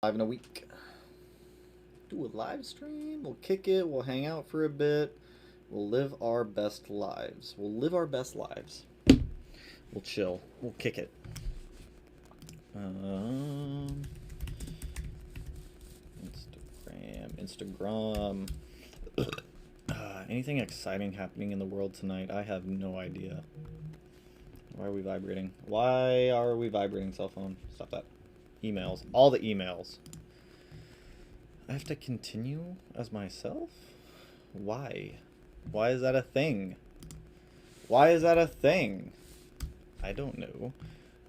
Live in a week. Do a live stream. We'll kick it. We'll hang out for a bit. We'll live our best lives. We'll live our best lives. We'll chill. We'll kick it. Instagram. Anything exciting happening in the world tonight? I have no idea. Why are we vibrating? Why are we vibrating, cell phone? Stop that. Emails. All the emails. I have to continue as myself? Why? Why is that a thing? Why is that a thing? I don't know.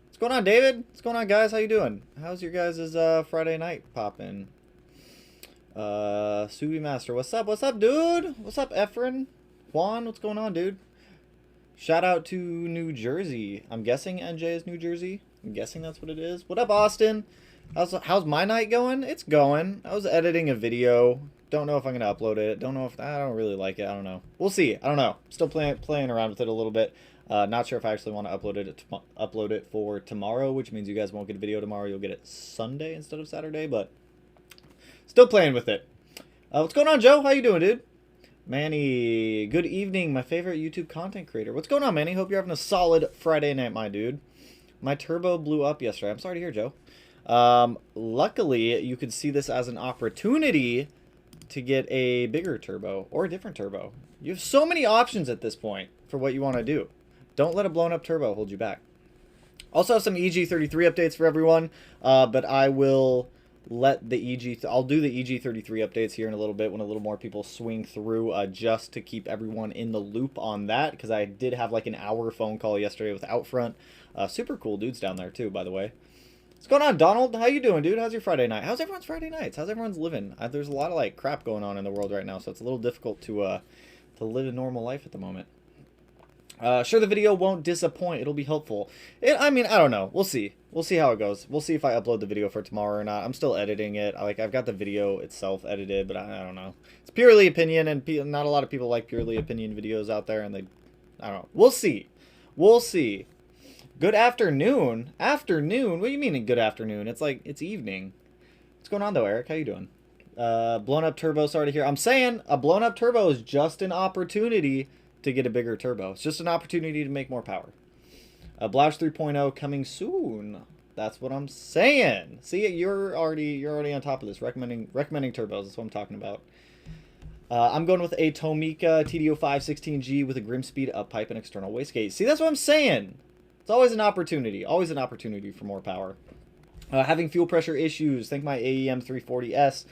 What's going on, David? What's going on, guys? How you doing? How's your guys' Friday night poppin'? Subi Master, what's up? What's up, dude? What's up, Efren? Juan, what's going on, dude? Shout out to New Jersey. I'm guessing NJ is New Jersey. I'm guessing that's what it is. What up, Austin? How's my night going? It's going. I was editing a video. Don't know if I'm gonna upload it. Don't know if I don't really like it. I don't know. We'll see. I don't know. Still playing around with it a little bit. Not sure if I actually want to upload it for tomorrow, which means you guys won't get a video tomorrow. You'll get it Sunday instead of Saturday, but still playing with it. What's going on, Joe? How you doing, dude? Manny, good evening, my favorite YouTube content creator. What's going on, Manny? Hope you're having a solid Friday night, my dude. My turbo blew up yesterday. I'm sorry to hear, Joe. Luckily, you could see this as an opportunity to get a bigger turbo or a different turbo. You have so many options at this point for what you want to do. Don't let a blown up turbo hold you back. Also have some EG33 updates for everyone, but I will let the I'll do the EG33 updates here in a little bit when a little more people swing through, just to keep everyone in the loop on that, because I did have like an hour phone call yesterday with Outfront. Super cool dudes down there too, by the way. What's going on, Donald? How you doing, dude? How's your Friday night? How's everyone's Friday nights? How's everyone's living? There's a lot of like crap going on in the world right now, so it's a little difficult to live a normal life at the moment. Sure, the video won't disappoint. It'll be helpful. I mean, I don't know. We'll see. We'll see how it goes. We'll see if I upload the video for tomorrow or not. I'm still editing it. I've got the video itself edited, but I don't know. It's purely opinion, and not a lot of people like purely opinion videos out there, and I don't know. We'll see. We'll see. Good afternoon. Afternoon? What do you mean good afternoon? It's like, it's evening. What's going on, though, Eric? How you doing? Blown up turbo, sorry to hear. I'm saying a blown up turbo is just an opportunity to get a bigger turbo. It's just an opportunity to make more power. Blast 3.0 coming soon. That's what I'm saying. See, you're already on top of this. Recommending turbos. That's what I'm talking about. I'm going with a Tomica TD05 16G with a Grimspeed up pipe and external wastegate. See, that's what I'm saying. It's always an opportunity. Always an opportunity for more power. Having fuel pressure issues. Think my AEM 340S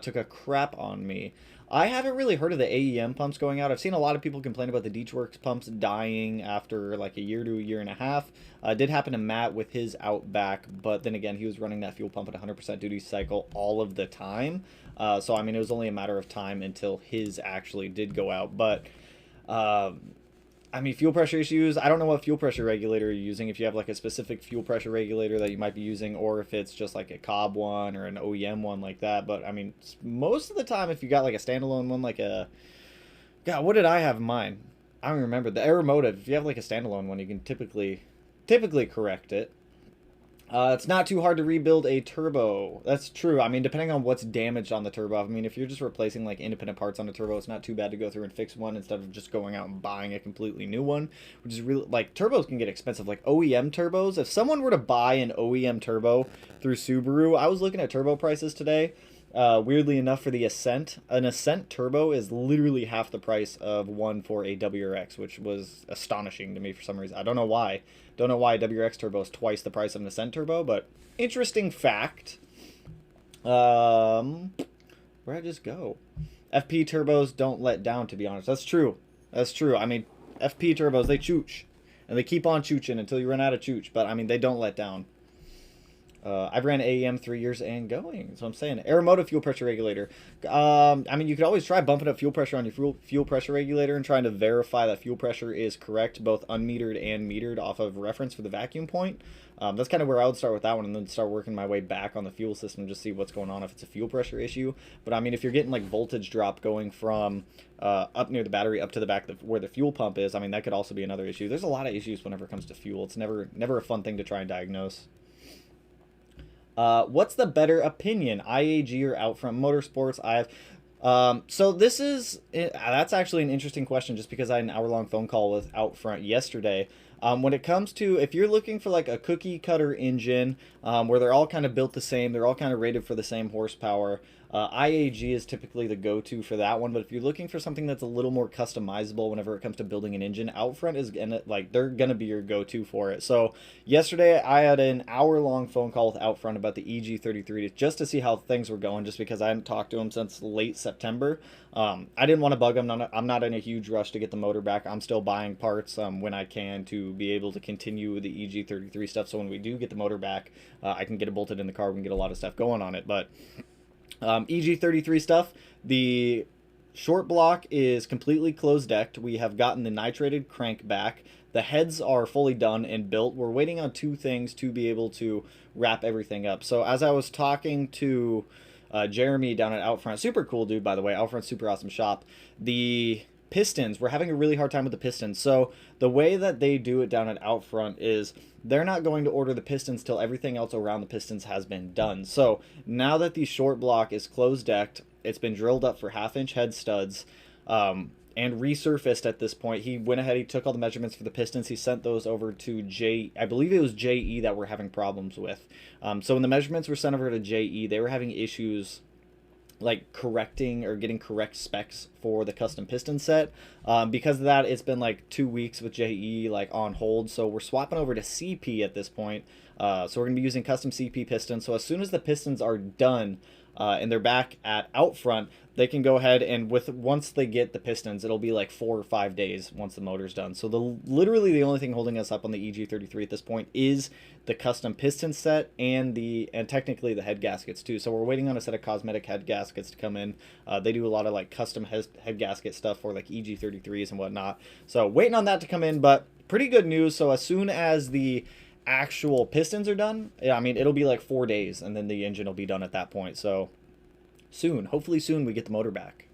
took a crap on me. I haven't really heard of the AEM pumps going out. I've seen a lot of people complain about the Deechworks pumps dying after like a year to a year and a half. It did happen to Matt with his Outback, but then again, he was running that fuel pump at 100% duty cycle all of the time. So, I mean, it was only a matter of time until his actually did go out. But, I mean, fuel pressure issues, I don't know what fuel pressure regulator you're using, if you have like a specific fuel pressure regulator that you might be using, or if it's just like a Cobb one or an OEM one like that. But I mean, most of the time, if you got like a standalone one, like a, God, what did I have in mind? I don't remember. The Aeromotive, if you have like a standalone one, you can typically correct it. It's not too hard to rebuild a turbo. That's true. I mean, depending on what's damaged on the turbo. I mean, if you're just replacing like independent parts on the turbo, it's not too bad to go through and fix one instead of just going out and buying a completely new one, which is really, like, turbos can get expensive. Like OEM turbos, if someone were to buy an OEM turbo through Subaru, I was looking at turbo prices today. Weirdly enough, for the Ascent, an Ascent turbo is literally half the price of one for a WRX, which was astonishing to me for some reason. I don't know why. Don't know why a WRX turbo is twice the price of an Ascent turbo, but interesting fact. Where'd I just go? FP turbos don't let down, to be honest. That's true. That's true. I mean, FP turbos, they chooch. And they keep on chooching until you run out of chooch. But, I mean, they don't let down. I've ran AEM 3 years and going. So I'm saying Aeromotive fuel pressure regulator. I mean, you could always try bumping up fuel pressure on your fuel pressure regulator and trying to verify that fuel pressure is correct, both unmetered and metered off of reference for the vacuum point. That's kind of where I would start with that one, and then start working my way back on the fuel system, just see what's going on if it's a fuel pressure issue. But I mean, if you're getting like voltage drop going from up near the battery up to the back where the fuel pump is, I mean, that could also be another issue. There's a lot of issues whenever it comes to fuel. It's never a fun thing to try and diagnose. What's the better opinion, IAG or Outfront Motorsports? So this is that's actually an interesting question, just because I had an hour-long phone call with Outfront yesterday. When it comes to, if you're looking for like a cookie cutter engine, where they're all kind of built the same, they're all kind of rated for the same horsepower, IAG is typically the go-to for that one. But if you're looking for something that's a little more customizable whenever it comes to building an engine, Outfront is they're gonna be your go-to for it. So yesterday I had an hour-long phone call with Outfront about the EG33 just to see how things were going, just because I hadn't talked to them since late September. I didn't want to bug them. I'm not in a huge rush to get the motor back. I'm still buying parts when I can to be able to continue the EG33 stuff. So when we do get the motor back, I can get it bolted in the car. We can get a lot of stuff going on it. But EG33 stuff, the short block is completely closed decked. We have gotten the nitrated crank back. The heads are fully done and built. We're waiting on two things to be able to wrap everything up. So as I was talking to Jeremy down at Outfront, super cool dude, by the way, Outfront, super awesome shop. The pistons, we're having a really hard time with the pistons. So the way that they do it down at Outfront is they're not going to order the pistons till everything else around the pistons has been done. So now that the short block is closed decked, it's been drilled up for 1/2-inch head studs, and resurfaced at this point. He went ahead, he took all the measurements for the pistons, he sent those over to I believe it was JE that we're having problems with. So when the measurements were sent over to JE, they were having issues like correcting or getting correct specs for the custom piston set. Because of that, it's been like 2 weeks with JE like on hold. So we're swapping over to CP at this point. So we're gonna be using custom CP pistons. So as soon as the pistons are done, and they're back at Outfront, they can go ahead and once they get the pistons, it'll be like 4 or 5 days once the motor's done. So literally the only thing holding us up on the EG33 at this point is the custom piston set and technically the head gaskets too. So we're waiting on a set of cosmetic head gaskets to come in. They do a lot of like custom head gasket stuff for like EG33s and whatnot. So waiting on that to come in, but pretty good news. So as soon as the actual pistons are done, I mean, it'll be like 4 days and then the engine will be done at that point. So soon, hopefully soon, we get the motor back.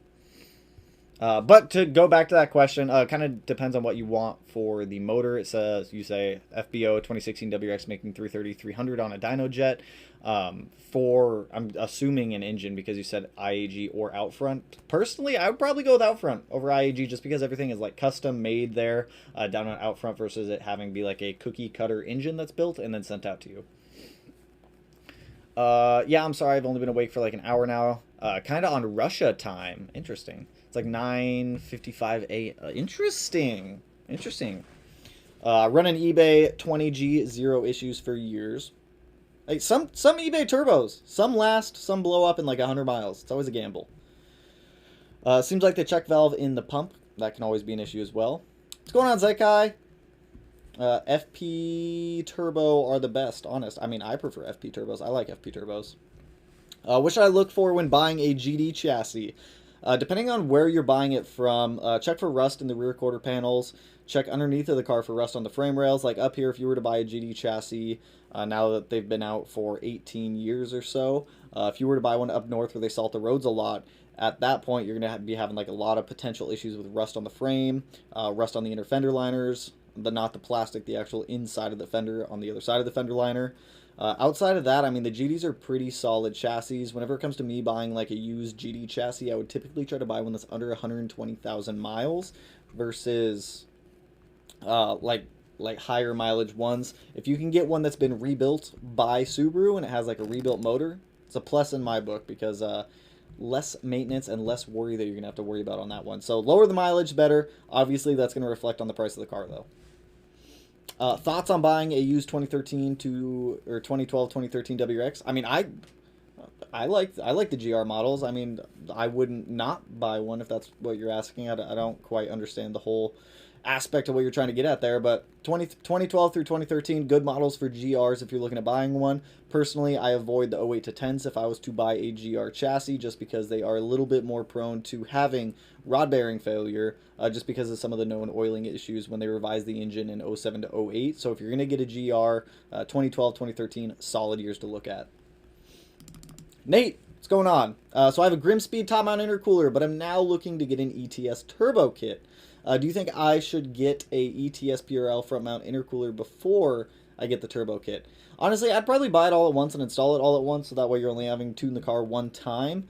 But to go back to that question, kind of depends on what you want for the motor. It says, you say FBO 2016 WX making 330-300 on a dyno jet. I'm assuming an engine, because you said IAG or Outfront. Personally, I would probably go with Outfront over IAG, just because everything is like custom made there down on Outfront, versus it having be like a cookie cutter engine that's built and then sent out to you. Yeah, I'm sorry, I've only been awake for like an hour now. Kind of on Russia time. Interesting. It's like 9:55 a.m. Interesting. Running eBay 20G, 0 issues for years. Like some eBay turbos, some last, some blow up in like 100 miles. It's always a gamble. Seems like the check valve in the pump, that can always be an issue as well. What's going on, Zekai? FP turbo are the best, honest. I mean, I prefer FP turbos. I like FP turbos. What should I look for when buying a GD chassis? Depending on where you're buying it from, check for rust in the rear quarter panels. Check underneath of the car for rust on the frame rails. Like up here, if you were to buy a GD chassis, now that they've been out for 18 years or so, if you were to buy one up north where they salt the roads a lot, at that point you're going to be having like a lot of potential issues with rust on the frame, rust on the inner fender liners, not the plastic, the actual inside of the fender on the other side of the fender liner. Outside of that, I mean, the GDs are pretty solid chassis. Whenever it comes to me buying like a used GD chassis, I would typically try to buy one that's under 120,000 miles versus like higher mileage ones. If you can get one that's been rebuilt by Subaru and it has like a rebuilt motor, it's a plus in my book, because less maintenance and less worry that you're gonna have to worry about on that one. So lower the mileage, better. Obviously, that's gonna reflect on the price of the car, though. Thoughts on buying a used 2012, 2013 WRX? I mean, I like the GR models. I mean, I wouldn't not buy one if that's what you're asking. I don't quite understand the whole aspect of what you're trying to get at there, but 2012 through 2013, good models for GRs if you're looking at buying one. Personally, I avoid the 08 to 10s if I was to buy a GR chassis, just because they are a little bit more prone to having rod bearing failure, just because of some of the known oiling issues when they revised the engine in 07 to 08. So if you're going to get a GR, 2012, 2013, solid years to look at. Nate, what's going on? So I have a Grimspeed top mount intercooler, but I'm now looking to get an ETS turbo kit. Do you think I should get a ETS PRL front mount intercooler before I get the turbo kit? Honestly, I'd probably buy it all at once and install it all at once, so that way you're only having to tune the car one time.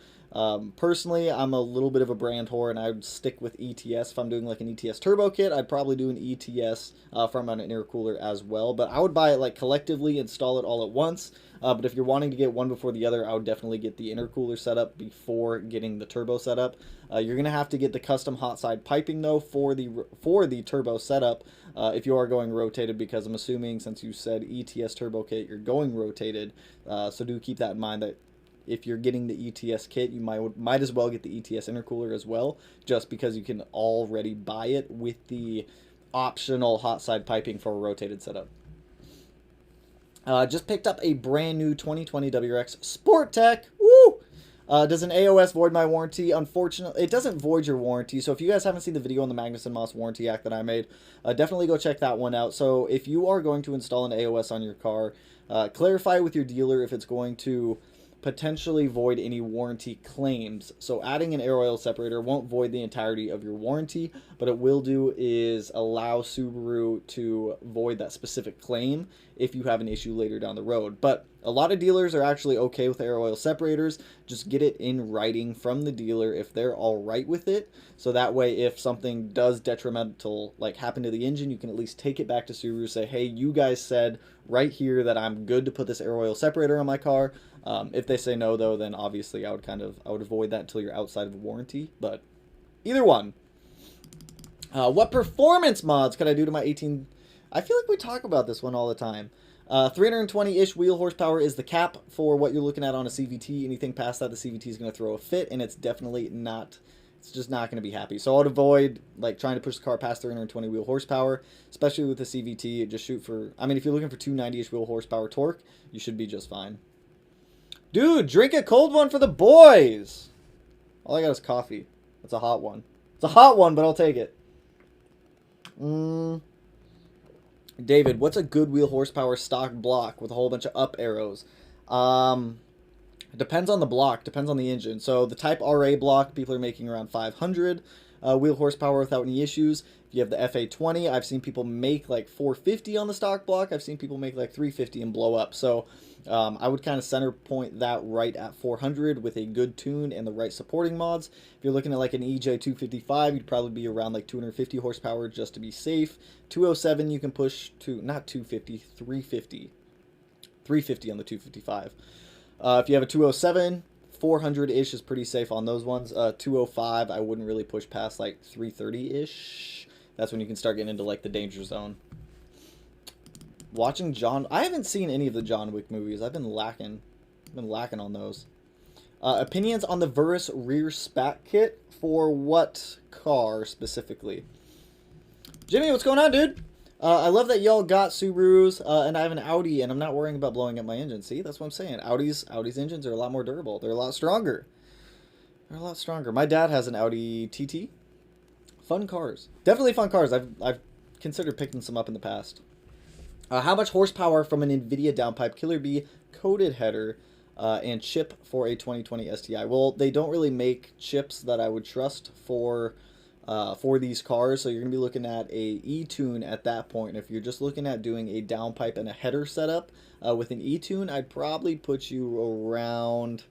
Personally, I'm a little bit of a brand whore, and I would stick with ETS. If I'm doing like an ETS turbo kit, I'd probably do an ETS Front Mount Intercooler as well. But I would buy it like collectively, install it all at once. But if you're wanting to get one before the other, I would definitely get the intercooler setup before getting the turbo setup. You're gonna have to get the custom hot side piping though for the turbo setup if you are going rotated, because I'm assuming since you said ETS turbo kit, you're going rotated. So do keep that in mind that if you're getting the ETS kit, you might as well get the ETS intercooler as well, just because you can already buy it with the optional hot side piping for a rotated setup. Just picked up a brand new 2020 WRX Sport Tech. Woo! Does an AOS void my warranty? Unfortunately, it doesn't void your warranty. So if you guys haven't seen the video on the Magnuson Moss Warranty Act that I made, definitely go check that one out. So if you are going to install an AOS on your car, clarify with your dealer if it's going to potentially void any warranty claims. So adding an air oil separator won't void the entirety of your warranty, but it will do is allow Subaru to void that specific claim if you have an issue later down the road. But a lot of dealers are actually okay with air oil separators. Just get it in writing from the dealer if they're all right with it. So that way, if something does detrimental like happen to the engine, you can at least take it back to Subaru, say, hey, you guys said right here that I'm good to put this air oil separator on my car. If they say no, though, then obviously I would avoid that until you're outside of the warranty. But either one. What performance mods could I do to my 18? I feel like we talk about this one all the time. 320-ish wheel horsepower is the cap for what you're looking at on a CVT. Anything past that, the CVT is going to throw a fit, and it's definitely not. It's just not going to be happy. So I would avoid like trying to push the car past 320 wheel horsepower, especially with the CVT. Just shoot for. I mean, if you're looking for 290-ish wheel horsepower torque, you should be just fine. Dude, drink a cold one for the boys. All I got is coffee. It's a hot one. It's a hot one, but I'll take it. David, what's a good wheel horsepower stock block with a whole bunch of up arrows? Depends on the block. Depends on the engine. So the Type RA block, people are making around 500 wheel horsepower without any issues. If you have the FA20, I've seen people make like 450 on the stock block. I've seen people make like 350 and blow up. So I would kind of center point that right at 400 with a good tune and the right supporting mods. If you're looking at like an EJ255, you'd probably be around like 250 horsepower just to be safe. 207 you can push to, not 250, 350. 350 on the 255. If you have a 207, 400-ish is pretty safe on those ones. 205, I wouldn't really push past like 330-ish. That's when you can start getting into like the danger zone. Watching I haven't seen any of the John Wick movies. I've been lacking on those. Opinions on the Verus rear spat kit for what car specifically? Jimmy, what's going on, dude? I love that y'all got Subarus, and I have an Audi, and I'm not worrying about blowing up my engine. See, that's what I'm saying. Audi's engines are a lot more durable. They're a lot stronger. They're a lot stronger. My dad has an Audi TT. Fun cars. Definitely fun cars. I've considered picking some up in the past. How much horsepower from an NVIDIA downpipe Killer Bee coated header and chip for a 2020 STI? Well, they don't really make chips that I would trust for these cars, so you're going to be looking at a E-Tune at that point. And if you're just looking at doing a downpipe and a header setup with an E-Tune, I'd probably put you around,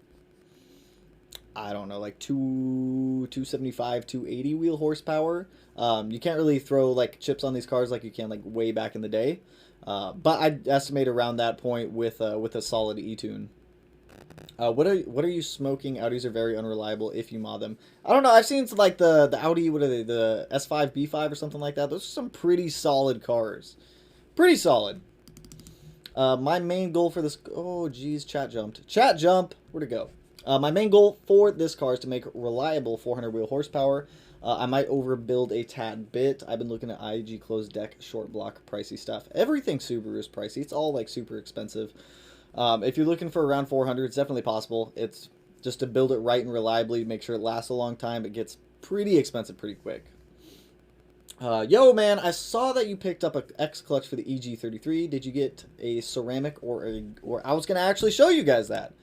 I don't know, like 275, 280 wheel horsepower. You can't really throw like chips on these cars like you can like way back in the day, but I'd estimate around that point with a solid E-Tune. What are you smoking? Audis are very unreliable if you mod them. I don't know. I've seen like the Audi, what are they, the S5, B5 or something like that. Those are some pretty solid cars. Pretty solid. My main goal for this... Oh, geez, chat jumped. Chat jump! Where'd it go? My main goal for this car is to make reliable 400 wheel horsepower. I might overbuild a tad bit. I've been looking at IG closed deck, short block, pricey stuff. Everything Subaru is pricey. It's all like super expensive. If you're looking for around 400, it's definitely possible. It's just to build it right and reliably, make sure it lasts a long time. It gets pretty expensive pretty quick. Yo, man, I saw that you picked up a X clutch for the EG33. Did you get a ceramic or I was going to actually show you guys that.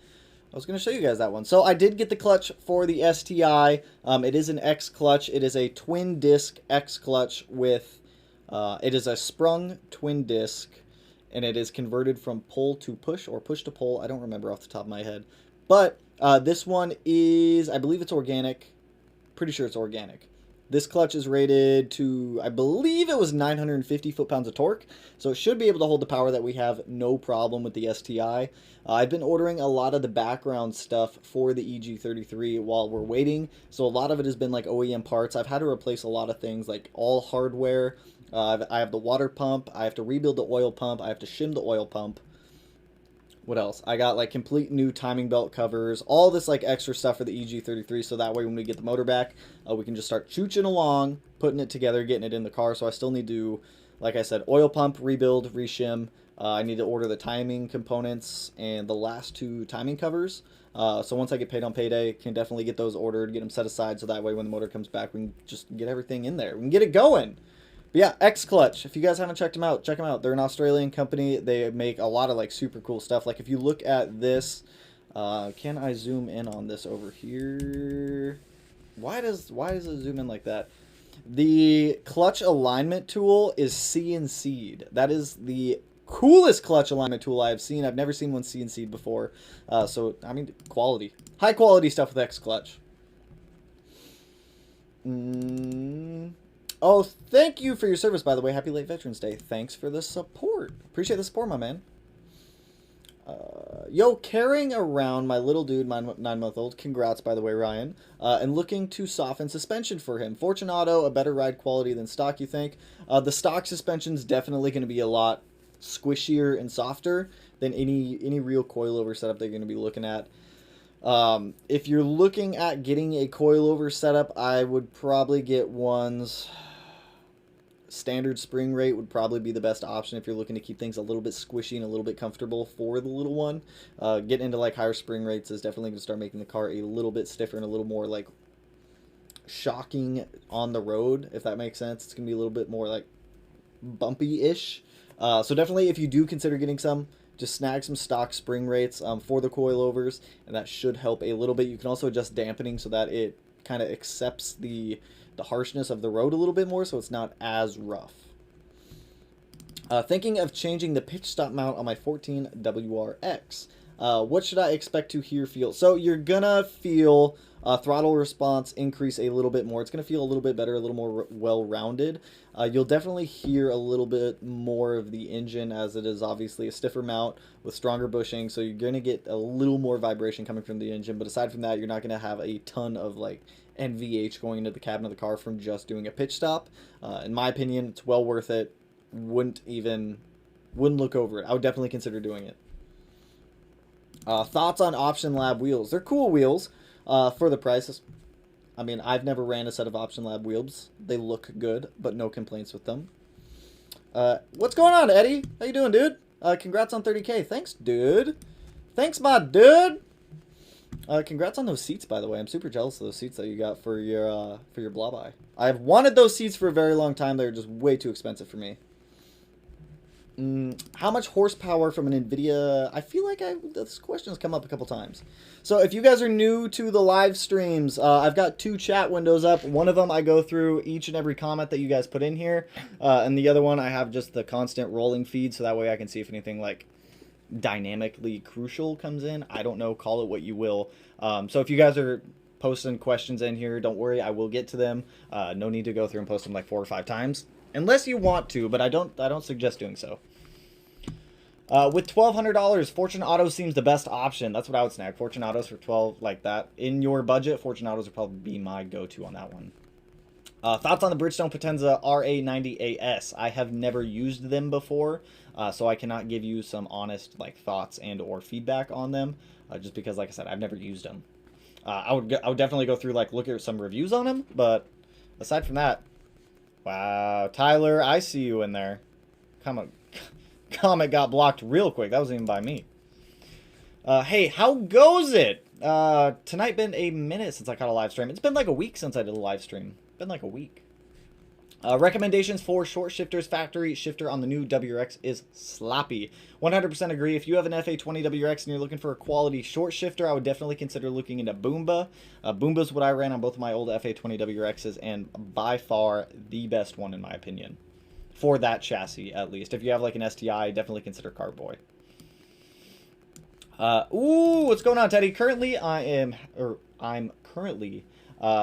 I was going to show you guys that one. So I did get the clutch for the STI. It is an X clutch. It is a twin disc X clutch with, it is a sprung twin disc. and it is converted from pull to push or push to pull. I don't remember off the top of my head. But this one is, I believe it's organic. Pretty sure it's organic. This clutch is rated to, I believe it was 950 foot-pounds of torque. So it should be able to hold the power that we have, no problem with the STI. I've been ordering a lot of the background stuff for the EG33 while we're waiting. So a lot of it has been like OEM parts. I've had to replace a lot of things, like all hardware. I have the water pump. I have to rebuild the oil pump. I have to shim the oil pump. What else? I got like complete new timing belt covers, all this like extra stuff for the EG33, so that way when we get the motor back, we can just start chooching along, putting it together, getting it in the car. So I still need to, like I said, oil pump, rebuild, reshim. I need to order the timing components and the last 2 timing covers. So once I get paid on payday, can definitely get those ordered, get them set aside, so that way when the motor comes back, we can just get everything in there. We can get it going. But yeah, X Clutch. If you guys haven't checked them out, check them out. They're an Australian company. They make a lot of like super cool stuff. Like if you look at this, can I zoom in on this over here? Why does it zoom in like that? The clutch alignment tool is CNC'd. That is the coolest clutch alignment tool I've seen. I've never seen one CNC'd before. So I mean, quality, high quality stuff with X Clutch. Oh, thank you for your service, by the way. Happy late Veterans Day. Thanks for the support. Appreciate the support, my man. Yo, carrying around my little dude, my 9-month-old. Congrats, by the way, Ryan. And looking to soften suspension for him. Fortunato, a better ride quality than stock, you think? The stock suspension's definitely going to be a lot squishier and softer than any real coilover setup that you're going to be looking at. If you're looking at getting a coilover setup, I would probably get ones. Standard spring rate would probably be the best option if you're looking to keep things a little bit squishy and a little bit comfortable for the little one. Getting into like higher spring rates is definitely going to start making the car a little bit stiffer and a little more like shocking on the road, if that makes sense. It's going to be a little bit more like bumpy-ish. So definitely if you do consider getting some, just snag some stock spring rates for the coilovers, and that should help a little bit. You can also adjust dampening so that it kind of accepts the harshness of the road a little bit more, so it's not as rough. Thinking of changing the pitch stop mount on my 14 WRX. What should I expect to hear, feel? So you're gonna feel throttle response increase a little bit more. It's gonna feel a little bit better, a little more well-rounded. You'll definitely hear a little bit more of the engine, as it is obviously a stiffer mount with stronger bushing, so you're gonna get a little more vibration coming from the engine. But aside from that, you're not gonna have a ton of like NVH going into the cabin of the car from just doing a pitch stop. In my opinion, it's well worth it. Wouldn't look over it. I would definitely consider doing it. Thoughts on Option Lab wheels? They're cool wheels for the prices. I mean, I've never ran a set of Option Lab wheels. They look good, but no complaints with them. What's going on, Eddie? How you doing, dude? Congrats on 30K. Thanks, dude. Thanks, my dude. Congrats on those seats, by the way. I'm super jealous of those seats that you got for your Blobeye. I've wanted those seats for a very long time. They're just way too expensive for me. How much horsepower from an NVIDIA? I feel like this question has come up a couple times. So if you guys are new to the live streams, I've got 2 chat windows up. One of them I go through each and every comment that you guys put in here. And the other one I have just the constant rolling feed, so that way I can see if anything like dynamically crucial comes in. I don't know, call it what you will. So if you guys are posting questions in here, don't worry, I will get to them. No need to go through and post them like 4 or 5 times. Unless you want to, but I don't suggest doing so. With $1,200, Fortune Auto seems the best option. That's what I would snag. Fortune Autos for 12 like that. In your budget, Fortune Autos would probably be my go-to on that one. Thoughts on the Bridgestone Potenza RA90AS? I have never used them before, so I cannot give you some honest like thoughts and or feedback on them, just because, like I said, I've never used them. I would definitely go through like look at some reviews on them, but aside from that, wow, Tyler, I see you in there. Comment got blocked real quick. That wasn't even by me. Hey, how goes it? Tonight been a minute since I caught a live stream. It's been like a week since I did a live stream. Been like a week. Recommendations for short shifters. Factory shifter on the new WRX is sloppy. 100% agree. If you have an FA20 WRX and you're looking for a quality short shifter, I would definitely consider looking into Boomba. Boomba's what I ran on both of my old FA20 WRXs, and by far the best one in my opinion. for that chassis, at least. If you have like an STI, definitely consider Carboy. Ooh, what's going on, Teddy? Currently, I'm currently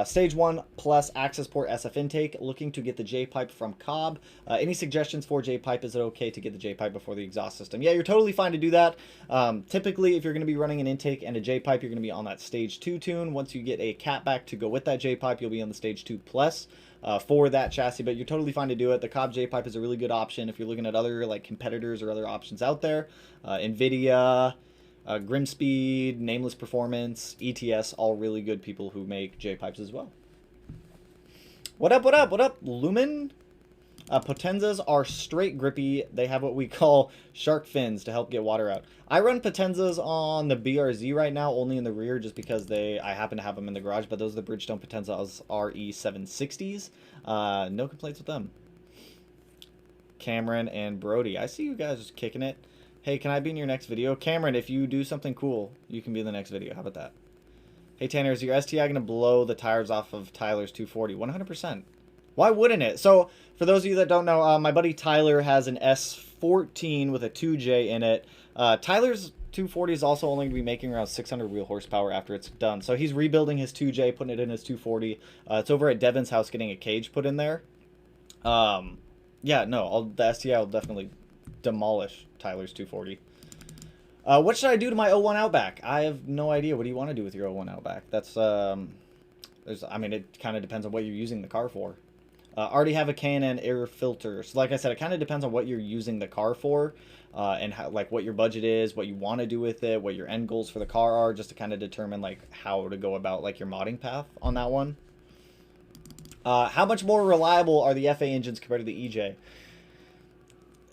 stage 1 plus access port SF intake, looking to get the J-pipe from Cobb. Any suggestions for J-pipe? Is it okay to get the J-pipe before the exhaust system? Yeah, you're totally fine to do that. Typically, if you're going to be running an intake and a J-pipe, you're going to be on that stage 2 tune. Once you get a catback to go with that J-pipe, you'll be on the stage 2 plus. For that chassis, but you're totally fine to do it. The Cobb J-pipe is a really good option if you're looking at other like competitors or other options out there. NVIDIA, Grimspeed, Nameless Performance, ETS, all really good people who make J-pipes as well. What up, what up, what up, Lumen? Potenzas are straight grippy. They have what we call shark fins to help get water out. I run Potenzas on the BRZ right now, only in the rear, just because I happen to have them in the garage, but those are the Bridgestone Potenzas RE760s. No complaints with them. Cameron and Brody. I see you guys just kicking it. Hey, can I be in your next video? Cameron, if you do something cool, you can be in the next video. How about that? Hey, Tanner, is your STI going to blow the tires off of Tyler's 240? 100%. Why wouldn't it? So, for those of you that don't know, my buddy Tyler has an S14 with a 2J in it. Tyler's 240 is also only going to be making around 600 wheel horsepower after it's done. So, he's rebuilding his 2J, putting it in his 240. It's over at Devin's house getting a cage put in there. Yeah, no, the STI will definitely demolish Tyler's 240. What should I do to my 01 Outback? I have no idea. What do you want to do with your 01 Outback? That's, I mean, it kind of depends on what you're using the car for. Already have a K&N air filter. So like I said, it kind of depends on what you're using the car for, and how, like what your budget is, what you want to do with it, what your end goals for the car are, just to kind of determine like how to go about like your modding path on that one. How much more reliable are the FA engines compared to the EJ?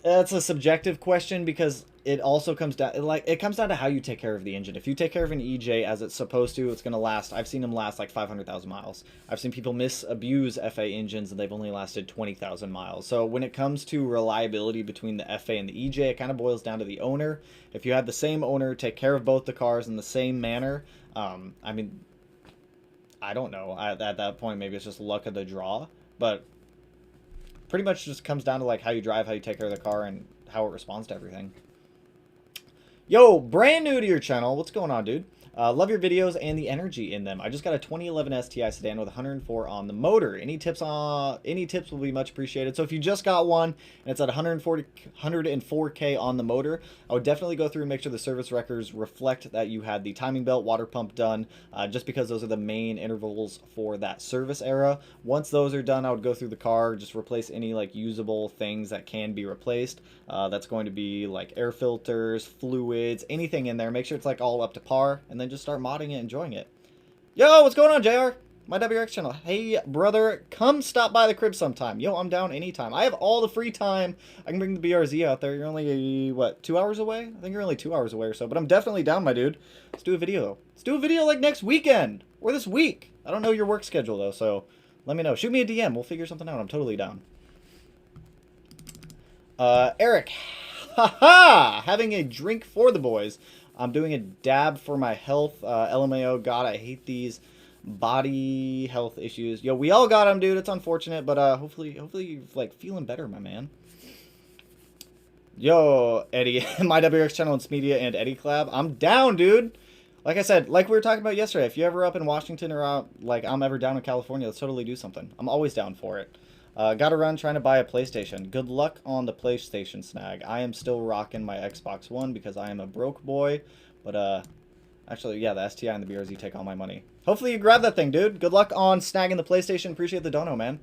That's a subjective question because it also comes down to how you take care of the engine. If you take care of an EJ as it's supposed to, it's going to last. I've seen them last like 500,000 miles. I've seen people misabuse FA engines and they've only lasted 20,000 miles. So when it comes to reliability between the FA and the EJ, it kind of boils down to the owner. If you had the same owner take care of both the cars in the same manner, I mean, I don't know. At that point, maybe it's just luck of the draw, but pretty much just comes down to like how you drive, how you take care of the car, and how it responds to everything. Yo, brand new to your channel. What's going on, dude? Love your videos and the energy in them. I just got a 2011 STI sedan with 104 on the motor. Any tips will be much appreciated. So if you just got one and it's at 104K on the motor, I would definitely go through and make sure the service records reflect that you had the timing belt, water pump done, just because those are the main intervals for that service era. Once those are done, I would go through the car, just replace any like usable things that can be replaced. That's going to be like air filters, fluids, anything in there. Make sure it's like all up to par, and then just start modding it, enjoying it. Yo, what's going on, JR? My WRX channel. Hey, brother, come stop by the crib sometime. Yo, I'm down anytime. I have all the free time. I can bring the BRZ out there. You're only, what, 2 hours away? I think you're only 2 hours away or so, but I'm definitely down, my dude. Let's do a video, though. Let's do a video, like, next weekend or this week. I don't know your work schedule, though, so let me know. Shoot me a DM. We'll figure something out. I'm totally down. Eric. Haha! Having a drink for the boys. I'm doing a dab for my health. LMAO, God, I hate these body health issues. Yo, we all got them, dude. It's unfortunate, but hopefully you're like feeling better, my man. Yo, Eddie, my WRX channel and Smedia and Eddie collab. I'm down, dude. Like I said, like we were talking about yesterday, if you're ever up in Washington or out, like I'm ever down in California, let's totally do something. I'm always down for it. Gotta run trying to buy a PlayStation. Good luck on the PlayStation snag. I am still rocking my Xbox One because I am a broke boy. But, actually, yeah, the STI and the BRZ take all my money. Hopefully you grab that thing, dude. Good luck on snagging the PlayStation. Appreciate the dono, man.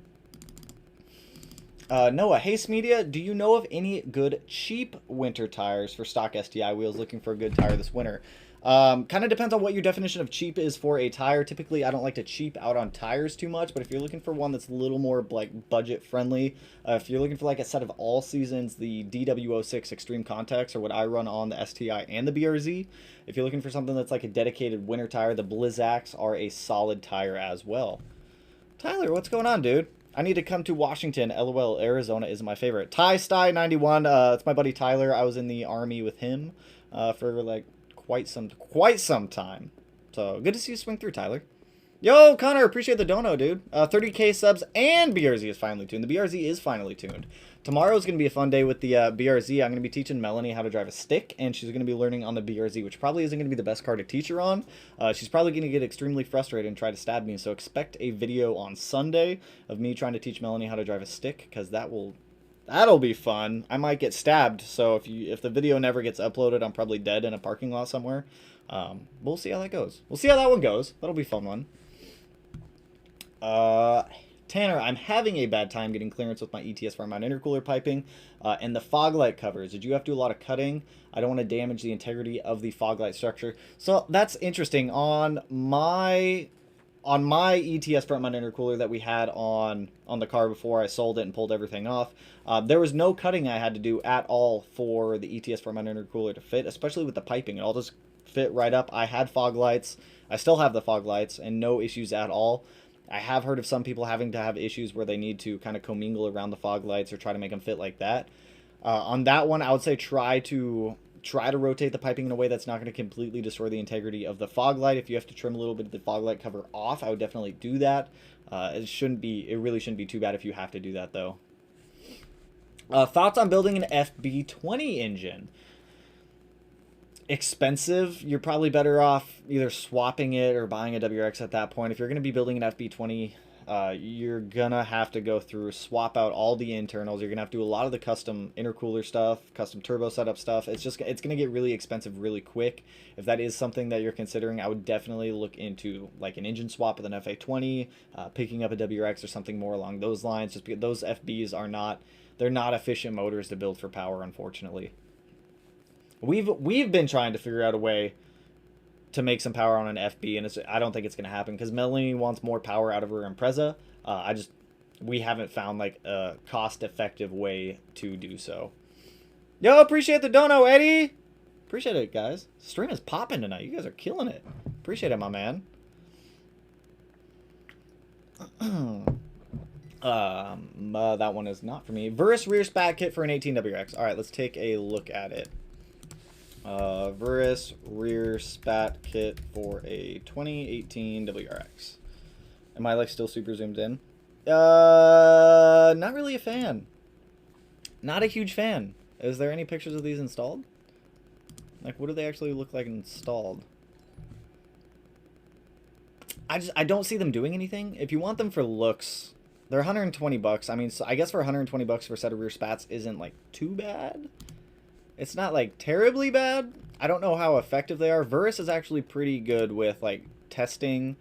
Noah, hey, Smedia, do you know of any good cheap winter tires for stock STI wheels? Looking for a good tire this winter. Kind of depends on what your definition of cheap is for a tire. Typically, I don't like to cheap out on tires too much, but if you're looking for one that's a little more like budget friendly, if you're looking for like a set of all seasons, the DW06 Extreme Contacts are what I run on the STI and the BRZ. If you're looking for something that's like a dedicated winter tire, the Blizzaks are a solid tire as well. Tyler, what's going on, dude? I need to come to Washington. LOL, Arizona is my favorite. Ty Sty 91. It's my buddy Tyler. I was in the Army with him for like quite some time. So good to see you swing through, Tyler. Yo, Connor, appreciate the dono, dude. 30K subs and BRZ is finally tuned. The BRZ is finally tuned. Tomorrow's going to be a fun day with the BRZ. I'm going to be teaching Melanie how to drive a stick, and she's going to be learning on the BRZ, which probably isn't going to be the best car to teach her on. She's probably going to get extremely frustrated and try to stab me, so expect a video on Sunday of me trying to teach Melanie how to drive a stick, because that'll be fun. I might get stabbed, so if the video never gets uploaded, I'm probably dead in a parking lot somewhere. We'll see how that goes. We'll see how that one goes. That'll be a fun one. Tanner, I'm having a bad time getting clearance with my ETS Front Mount Intercooler piping and the fog light covers. Did you have to do a lot of cutting? I don't want to damage the integrity of the fog light structure. So that's interesting. On my ETS Front Mount Intercooler that we had on the car before I sold it and pulled everything off, there was no cutting I had to do at all for the ETS Front Mount Intercooler to fit, especially with the piping. It all just fit right up. I had fog lights. I still have the fog lights and no issues at all. I have heard of some people having to have issues where they need to kind of commingle around the fog lights or try to make them fit like that. On that one, I would say try to rotate the piping in a way that's not going to completely destroy the integrity of the fog light. If you have to trim a little bit of the fog light cover off, I would definitely do that. It really shouldn't be too bad if you have to do that though. Thoughts on building an FB20 engine? Expensive. You're probably better off either swapping it or buying a WRX at that point. If you're going to be building an FB20, you're gonna have to go through, swap out all the internals. You're gonna have to do a lot of the custom intercooler stuff, custom turbo setup stuff. It's gonna get really expensive really quick. If that is something that you're considering, I would definitely look into like an engine swap with an FA20, picking up a WRX or something more along those lines. Just because those FBs are not efficient motors to build for power, unfortunately. We've been trying to figure out a way to make some power on an FB, and I don't think it's going to happen because Melanie wants more power out of her Impreza. We haven't found like a cost-effective way to do so. Yo, appreciate the dono, Eddie. Appreciate it, guys. Stream is popping tonight. You guys are killing it. Appreciate it, my man. That one is not for me. Verus rear spat kit for an 18 WRX. All right, let's take a look at it. Verus rear spat kit for a 2018 WRX. Am I like still super zoomed in? Not really a fan. Not a huge fan. Is there any pictures of these installed? Like, what do they actually look like installed? I don't see them doing anything. If you want them for looks, they're 120 bucks. I mean, so I guess for 120 bucks for a set of rear spats isn't like too bad. It's not like terribly bad. I don't know how effective they are. Verus is actually pretty good with like testing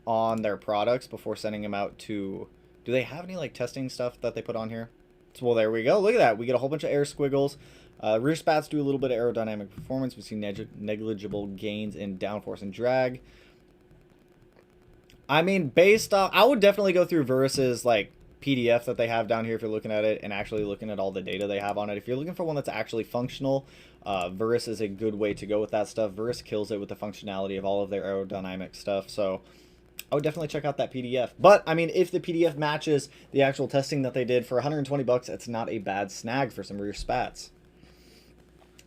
on their products before sending them out to... Do they have any like testing stuff that they put on here? So, well, there we go. Look at that. We get a whole bunch of air squiggles. Rear spats do a little bit of aerodynamic performance. We see negligible gains in downforce and drag. I mean, based off... I would definitely go through Verus's like PDF that they have down here if you're looking at it and actually looking at all the data they have on it. If you're looking for one that's actually functional, Verus is a good way to go with that stuff. Verus kills it with the functionality of all of their aerodynamic stuff, so I would definitely check out that PDF. But I mean, if the PDF matches the actual testing that they did for 120 bucks, it's not a bad snag for some rear spats.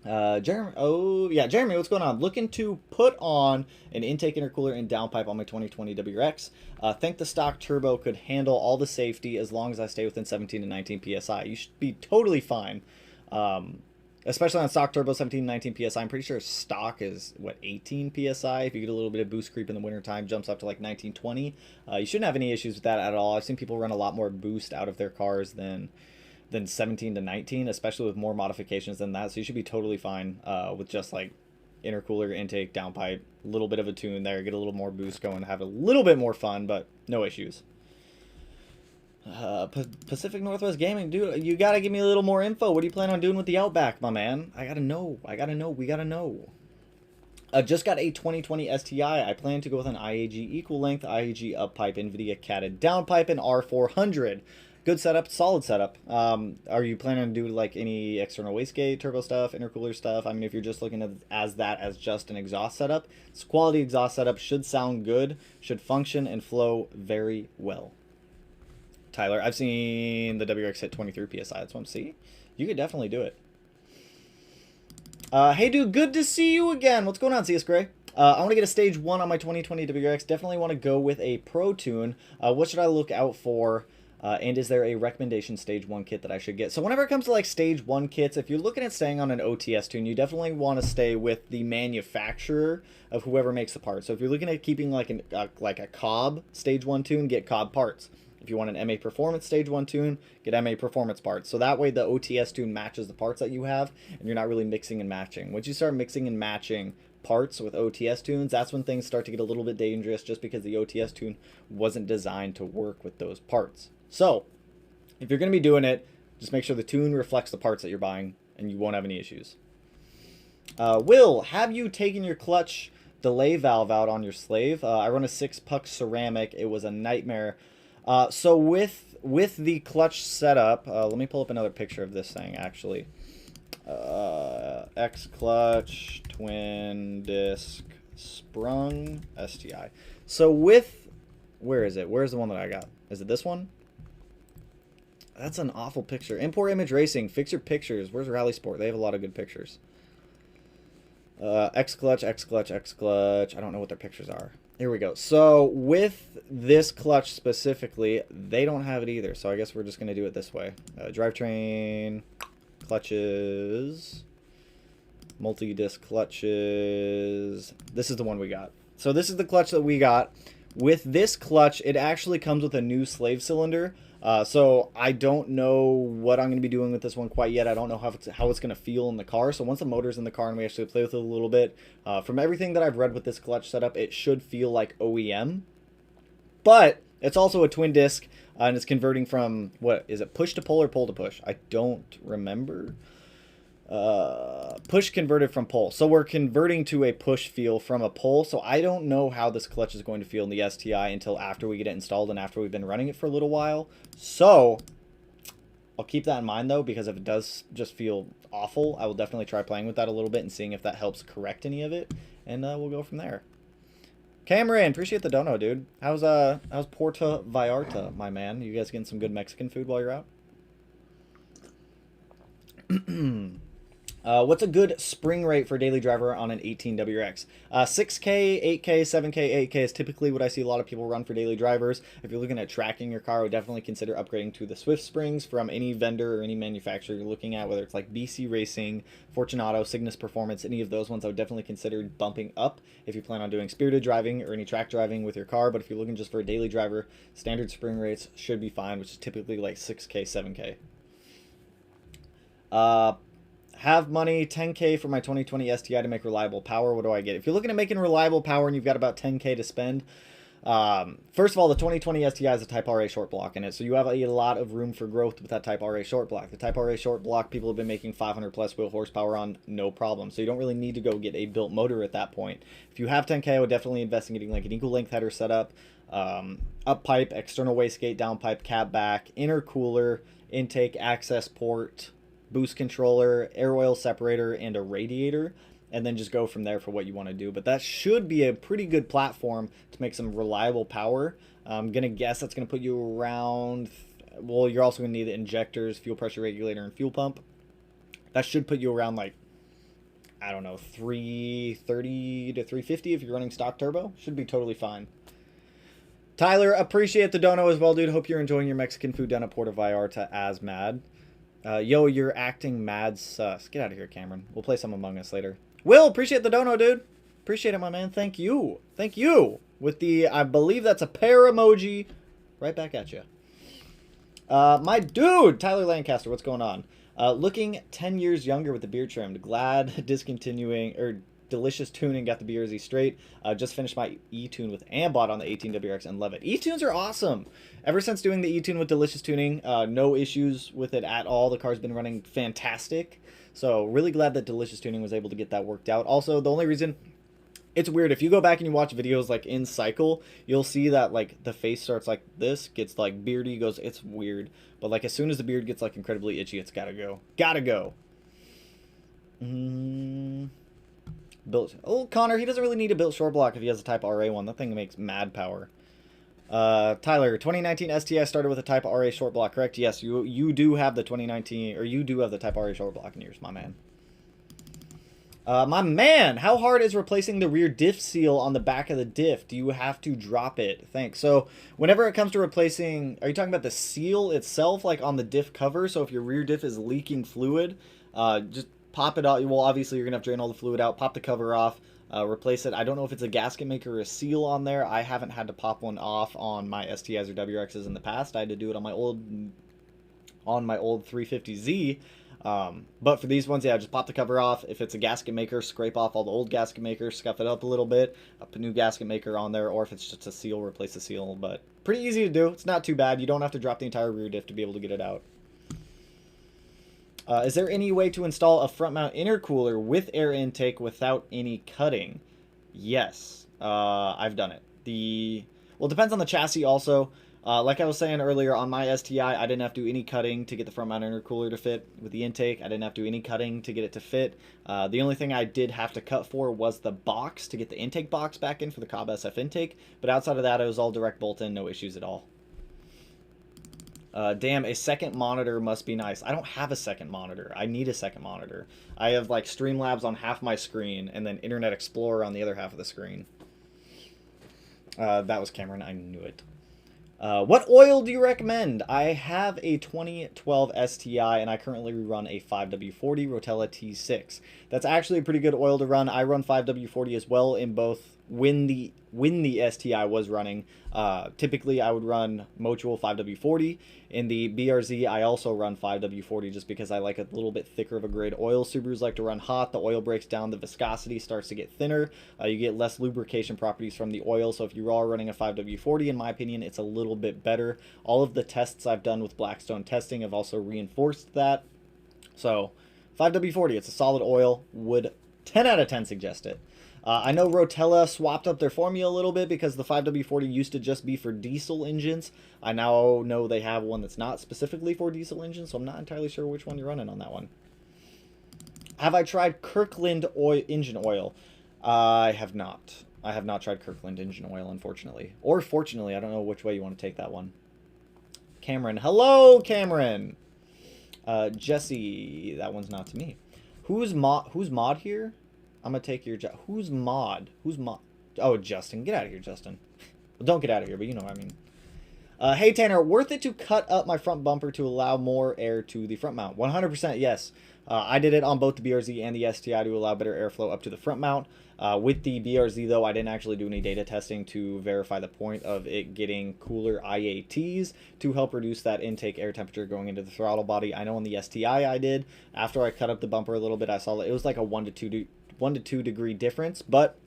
Jeremy, oh yeah, Jeremy, what's going on? Looking to put on an intake intercooler and downpipe on my 2020 WRX. Think the stock turbo could handle all the safety as long as I stay within 17 to 19 psi. You should be totally fine. Especially on stock turbo 17 to 19 psi. I'm pretty sure stock is what, 18 psi. If you get a little bit of boost creep in the wintertime, jumps up to like 19, 20. You shouldn't have any issues with that at all. I've seen people run a lot more boost out of their cars than 17 to 19, especially with more modifications than that. So you should be totally fine with just like intercooler, intake, downpipe, a little bit of a tune there, get a little more boost going, have a little bit more fun, but no issues. Pacific Northwest Gaming, dude, you gotta give me a little more info. What do you plan on doing with the Outback, my man? I gotta know. We gotta know. Just got a 2020 STI. I plan to go with an IAG equal length, IAG up pipe, NVIDIA catted downpipe, and R400. Good setup, solid setup. Are you planning to do like any external wastegate, turbo stuff, intercooler stuff? I mean, if you're just looking at that as just an exhaust setup, it's quality exhaust setup, should sound good, should function and flow very well. Tyler, I've seen the WRX hit 23 psi. That's what I'm seeing. You could definitely do it. Hey, dude, good to see you again. What's going on, CS Gray? I want to get a stage 1 on my 2020 WRX. Definitely want to go with a Pro Tune. What should I look out for? And is there a recommendation stage 1 kit that I should get? So whenever it comes to like stage 1 kits, if you're looking at staying on an OTS tune, you definitely want to stay with the manufacturer of whoever makes the part. So if you're looking at keeping like a Cobb stage 1 tune, get Cobb parts. If you want an MA Performance stage 1 tune, get MA Performance parts. So that way the OTS tune matches the parts that you have, and you're not really mixing and matching. Once you start mixing and matching parts with OTS tunes, that's when things start to get a little bit dangerous, just because the OTS tune wasn't designed to work with those parts. So if you're going to be doing it, just make sure the tune reflects the parts that you're buying, and you won't have any issues. Will, have you taken your clutch delay valve out on your slave? I run a 6-puck ceramic. It was a nightmare. So with the clutch setup, let me pull up another picture of this thing, actually. X clutch, twin disc, sprung, STI. So with, where is it? Where's the one that I got? Is it this one? That's an awful picture. Import Image Racing, fix your pictures. Where's Rally Sport? They have a lot of good pictures. X clutch, X clutch, X clutch. I don't know what their pictures are. Here we go. So with this clutch specifically, they don't have it either. So I guess we're just going to do it this way. Drivetrain, clutches, multi-disc clutches. This is the one we got. So this is the clutch that we got. With this clutch, it actually comes with a new slave cylinder. So I don't know what I'm going to be doing with this one quite yet. I don't know how it's going to feel in the car. So once the motor's in the car and we actually play with it a little bit, from everything that I've read with this clutch setup, it should feel like OEM. But it's also a twin disc, and it's converting from, what is it, push to pull or pull to push? I don't remember. Push converted from pull. So we're converting to a push feel from a pull. So I don't know how this clutch is going to feel in the STI until after we get it installed and after we've been running it for a little while. So I'll keep that in mind though, because if it does just feel awful, I will definitely try playing with that a little bit and seeing if that helps correct any of it. And we'll go from there. Cameron, appreciate the dono, dude. How's Puerto Vallarta, my man? You guys getting some good Mexican food while you're out? What's a good spring rate for a daily driver on an 18 WRX? 6K, 8K, 7K, 8K is typically what I see a lot of people run for daily drivers. If you're looking at tracking your car, I would definitely consider upgrading to the Swift springs from any vendor or any manufacturer you're looking at, whether it's like BC Racing, Fortunato, Cygnus Performance, any of those ones I would definitely consider bumping up if you plan on doing spirited driving or any track driving with your car. But if you're looking just for a daily driver, standard spring rates should be fine, which is typically like 6K, 7K. Have money, 10K for my 2020 STI to make reliable power. What do I get? If you're looking at making reliable power and you've got about 10K to spend, first of all, the 2020 STI has a Type RA short block in it, so you have a lot of room for growth with that Type RA short block. The Type RA short block, people have been making 500 plus wheel horsepower on, no problem. So you don't really need to go get a built motor at that point. If you have 10K, I would definitely invest in getting like an equal length header setup, up pipe, external wastegate, down pipe, cab back, intercooler, intake, access port, boost controller, air oil separator, and a radiator, and then just go from there for what you want to do. But that should be a pretty good platform to make some reliable power. I'm going to guess that's going to put you around, well, you're also going to need the injectors, fuel pressure regulator, and fuel pump. That should put you around like, I don't know, 330 to 350 if you're running stock turbo. Should be totally fine. Tyler, appreciate the dono as well, dude. Hope you're enjoying your Mexican food down at Puerto Vallarta as mad. Yo, you're acting mad sus. Get out of here, Cameron. We'll play some Among Us later. Will, appreciate the dono, dude. Appreciate it, my man. Thank you. Thank you. With the, I believe that's a pear emoji. Right back at you. My dude, Tyler Lancaster, what's going on? Looking 10 years younger with the beard trimmed. Glad discontinuing, or Delicious Tuning got the BRZ straight. Just finished my E-Tune with Ambot on the 18WRX and love it. E-Tunes are awesome. Ever since doing the E-Tune with Delicious Tuning, no issues with it at all. The car's been running fantastic. So really glad that Delicious Tuning was able to get that worked out. Also, the only reason... It's weird, if you go back and you watch videos like in cycle, you'll see that like the face starts like this, gets like beardy, goes, it's weird. But like as soon as the beard gets like incredibly itchy, it's gotta go. Gotta go. Built. Oh, Connor, he doesn't really need a built short block if he has a Type RA one. That thing makes mad power. Tyler, 2019 STI started with a Type RA short block, correct? Yes, you do have the 2019, or you do have the Type RA short block in yours, my man. My man, how hard is replacing the rear diff seal on the back of the diff? Do you have to drop it? Thanks. So whenever it comes to replacing, are you talking about the seal itself, like on the diff cover? So if your rear diff is leaking fluid, just pop it out. Well, obviously you're gonna have to drain all the fluid out, pop the cover off, replace it. I don't know if it's a gasket maker or a seal on there. I haven't had to pop one off on my STIs or WRXs in the past. I had to do it on my old 350Z. But for these ones, yeah, just pop the cover off. If it's a gasket maker, scrape off all the old gasket makers, scuff it up a little bit, put a new gasket maker on there, or if it's just a seal, replace the seal. But pretty easy to do. It's not too bad. You don't have to drop the entire rear diff to be able to get it out. Is there any way to install a front mount intercooler with air intake without any cutting? Yes, I've done it. Well, it depends on the chassis also. Like I was saying earlier, on my STI, I didn't have to do any cutting to get the front mount intercooler to fit with the intake. I didn't have to do any cutting to get it to fit. The only thing I did have to cut for was the box to get the intake box back in for the Cobb SF intake. But outside of that, it was all direct bolt in, no issues at all. Damn, a second monitor must be nice. I don't have a second monitor. I need a second monitor. I have like Streamlabs on half my screen and then Internet Explorer on the other half of the screen. That was Cameron. I knew it. What oil do you recommend? I have a 2012 STI and I currently run a 5W40 Rotella T6. That's actually a pretty good oil to run. I run 5W40 as well in both when the STI was running. Typically I would run Motul 5W40. In the BRZ I also run 5W40 just because I like a little bit thicker of a grade oil. Subarus like to run hot. The oil breaks down, the viscosity starts to get thinner. You get less lubrication properties from the oil. So if you are running a 5W40, in my opinion, it's a little bit better. All of the tests I've done with Blackstone testing have also reinforced that. So 5W40, it's a solid oil. Would 10 out of 10 suggest it. I know Rotella swapped up their formula a little bit because the 5W40 used to just be for diesel engines. I now know they have one that's not specifically for diesel engines, so I'm not entirely sure which one you're running on that one. Have I tried Kirkland engine oil? I have not. I have not tried Kirkland engine oil, unfortunately. Or fortunately, I don't know which way you want to take that one. Cameron. Hello, Cameron! Jesse. That one's not to me. Who's mod here? I'm gonna take your job. Who's mod? Who's mod? Oh, Justin. Get out of here, Justin. Well, don't get out of here, but you know what I mean. Hey, Tanner. Worth it to cut up my front bumper to allow more air to the front mount? 100% yes. I did it on both the BRZ and the STI to allow better airflow up to the front mount. With the BRZ, though, I didn't actually do any data testing to verify the point of it getting cooler IATs to help reduce that intake air temperature going into the throttle body. I know on the STI I did. After I cut up the bumper a little bit, I saw that it was like a 1 to 2 degree difference, but